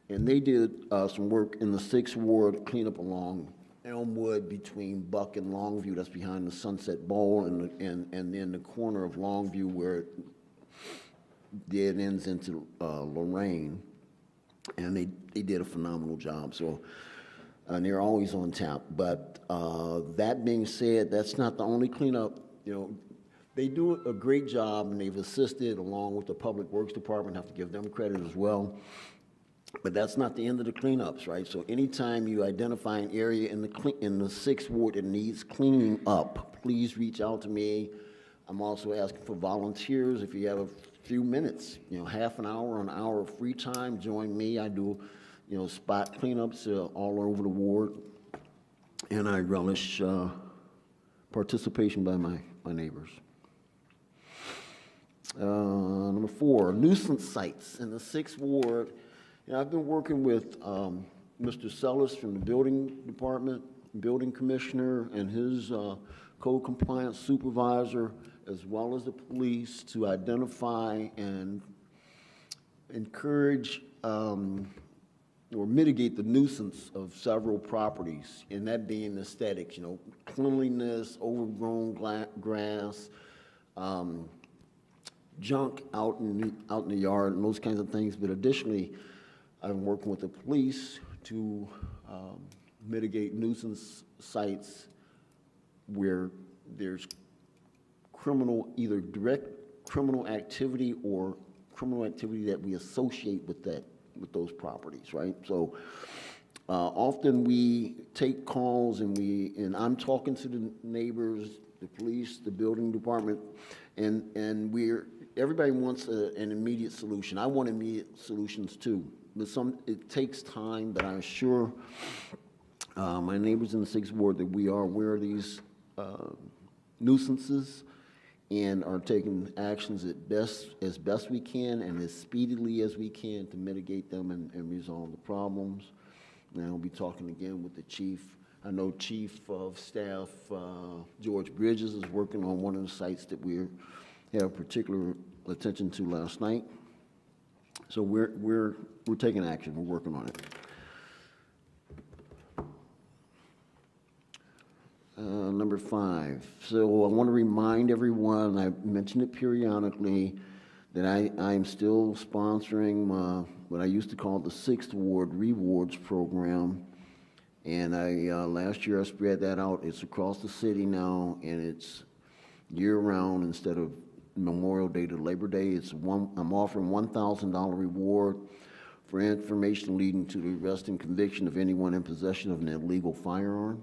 and they did some work in the 6th Ward cleanup along Elmwood between Buck and Longview. That's behind the Sunset Bowl, and then the corner of Longview where it ends into Lorraine. And they did a phenomenal job. So and they're always on tap. But that being said, that's not the only cleanup. You know, they do a great job, and they've assisted along with the Public Works Department. I have to give them credit as well. But that's not the end of the cleanups, right? So anytime you identify an area in the 6th Ward that needs cleaning up, please reach out to me. I'm also asking for volunteers. If you have a few minutes, half an hour of free time, join me. I do, spot cleanups all over the ward, and I relish participation by my neighbors. Number 4, nuisance sites in the 6th ward. I've been working with Mr. Sellers from the building department, building commissioner, and his code compliance supervisor, as well as the police, to identify and encourage or mitigate the nuisance of several properties, and that being aesthetics, cleanliness, overgrown grass, junk out in the yard, and those kinds of things. But additionally, I'm working with the police to mitigate nuisance sites where there's either direct criminal activity or criminal activity that we associate with those properties, right? So often we take calls and I'm talking to the neighbors, the police, the building department, and everybody wants an immediate solution. I want immediate solutions too, but it takes time. But I assure my neighbors in the 6th ward that we are aware of these nuisances and are taking actions as best we can and as speedily as we can to mitigate them and resolve the problems. And I'll be talking again with the chief. I know Chief of Staff George Bridges is working on one of the sites that we had particular attention to last night. So we're taking action. We're working on it. Number 5. So I want to remind everyone, I mentioned it periodically, that I am still sponsoring what I used to call the 6th Ward Rewards Program. And last year I spread that out. It's across the city now, and it's year-round instead of Memorial Day to Labor Day. I'm offering $1,000 reward for information leading to the arrest and conviction of anyone in possession of an illegal firearm,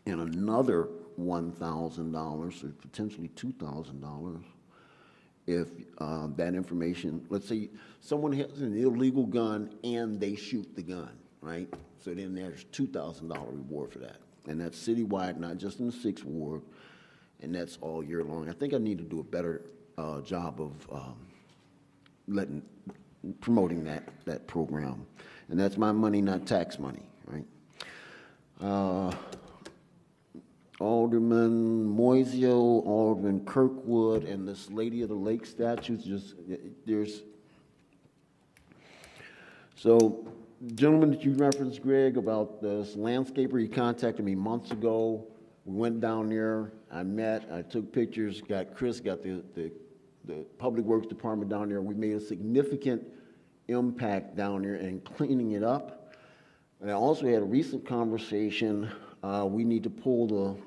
and another $1,000, or potentially $2,000, if that information, let's say someone has an illegal gun and they shoot the gun, right? So then there's $2,000 reward for that. And that's citywide, not just in the 6th ward, and that's all year long. I think I need to do a better job of promoting that program. And that's my money, not tax money, right? Alderman Moisio, Alderman Kirkwood, and this Lady of the Lake statue. So, gentleman that you referenced, Greg, about this landscaper, he contacted me months ago. We went down there, I took pictures, Chris got the Public Works Department down there. We made a significant impact down there in cleaning it up. And I also had a recent conversation. We need to pull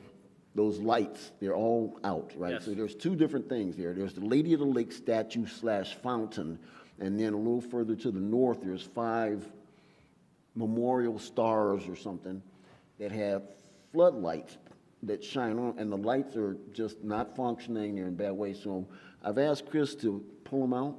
those lights. They're all out, right? Yes. So there's 2 different things there. There's the Lady of the Lake statue / fountain, and then a little further to the north, there's 5 memorial stars or something that have floodlights that shine on, and the lights are just not functioning. They're in bad way. So I've asked Chris to pull them out.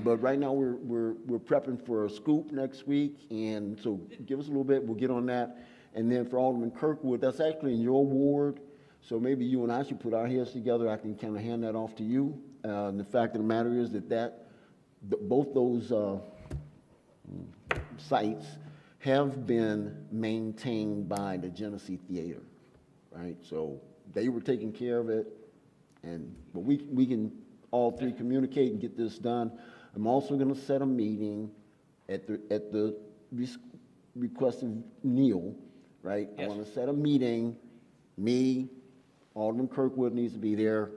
But right now we're prepping for a scoop next week, and so give us a little bit. We'll get on that. And then for Alderman Kirkwood, that's actually in your ward, so maybe you and I should put our heads together. I can kind of hand that off to you. And the fact of the matter is that both those sites have been maintained by the Genesee Theater, right? So they were taking care of it, but we can all 3 communicate and get this done. I'm also going to set a meeting at the request of Neil, right? Yes. I want to set a meeting. Me, Alderman Kirkwood needs to be there,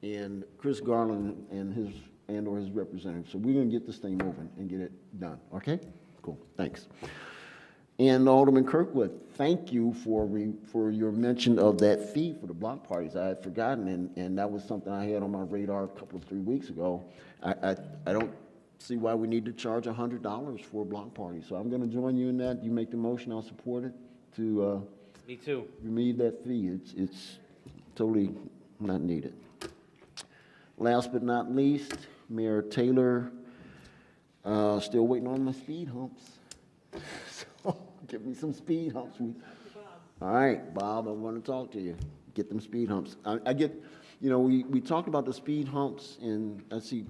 and Chris Garland and his representative. So we're going to get this thing moving and get it done. Okay? Cool. Thanks. And Alderman Kirkwood, thank you for your mention of that fee for the block parties. I had forgotten, and that was something I had on my radar a couple of 3 weeks ago. I don't see why we need to charge $100 for a block party. So I'm going to join you in that. You make the motion, I'll support it to Me too. remove that fee. It's totally not needed. Last but not least, Mayor Taylor, still waiting on my speed humps. So give me some speed humps. All right, Bob, I want to talk to you. Get them speed humps. I get, you know, we talked about the speed humps, and I see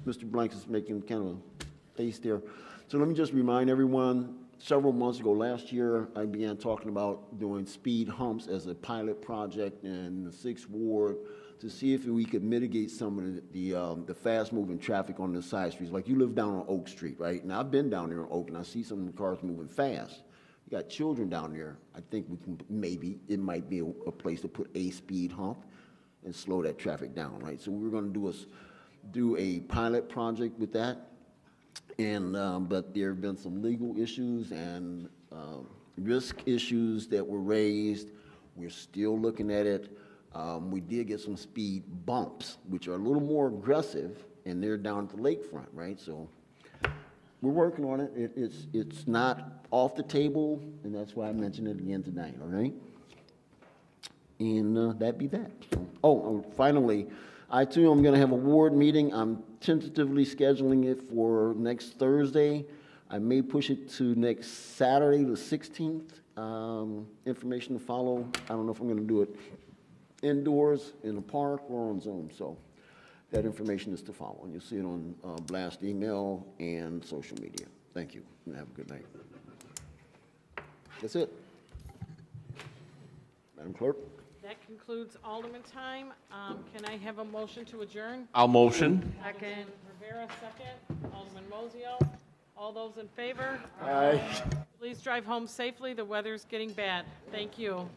Mr. Blanks is making kind of a face there. So let me just remind everyone, several months ago, last year, I began talking about doing speed humps as a pilot project in the 6th Ward to see if we could mitigate some of the fast-moving traffic on the side streets. Like you live down on Oak Street, right? And I've been down there on Oak, and I see some of the cars moving fast. You got children down there. I think we can, maybe it might be a place to put a speed hump and slow that traffic down, right? So we're going to do a pilot project with that. And but there have been some legal issues and risk issues that were raised. We're still looking at it. We did get some speed bumps, which are a little more aggressive, and they're down at the lakefront, right? So we're working on it. It's not off the table, and that's why I mentioned it again tonight, all right? And that'd be that. So, finally, I too am going to have a ward meeting. I'm tentatively scheduling it for next Thursday. I may push it to next Saturday, the 16th. Information to follow. I don't know if I'm going to do it indoors, in a park, or on Zoom. So that information is to follow. And you'll see it on blast email and social media. Thank you, and have a good night. That's it. Madam Clerk? That concludes Alderman time. Can I have a motion to adjourn? I'll motion. Second. Rivera, second. Alderman Mozio. All those in favor? Aye. Please drive home safely. The weather's getting bad. Thank you.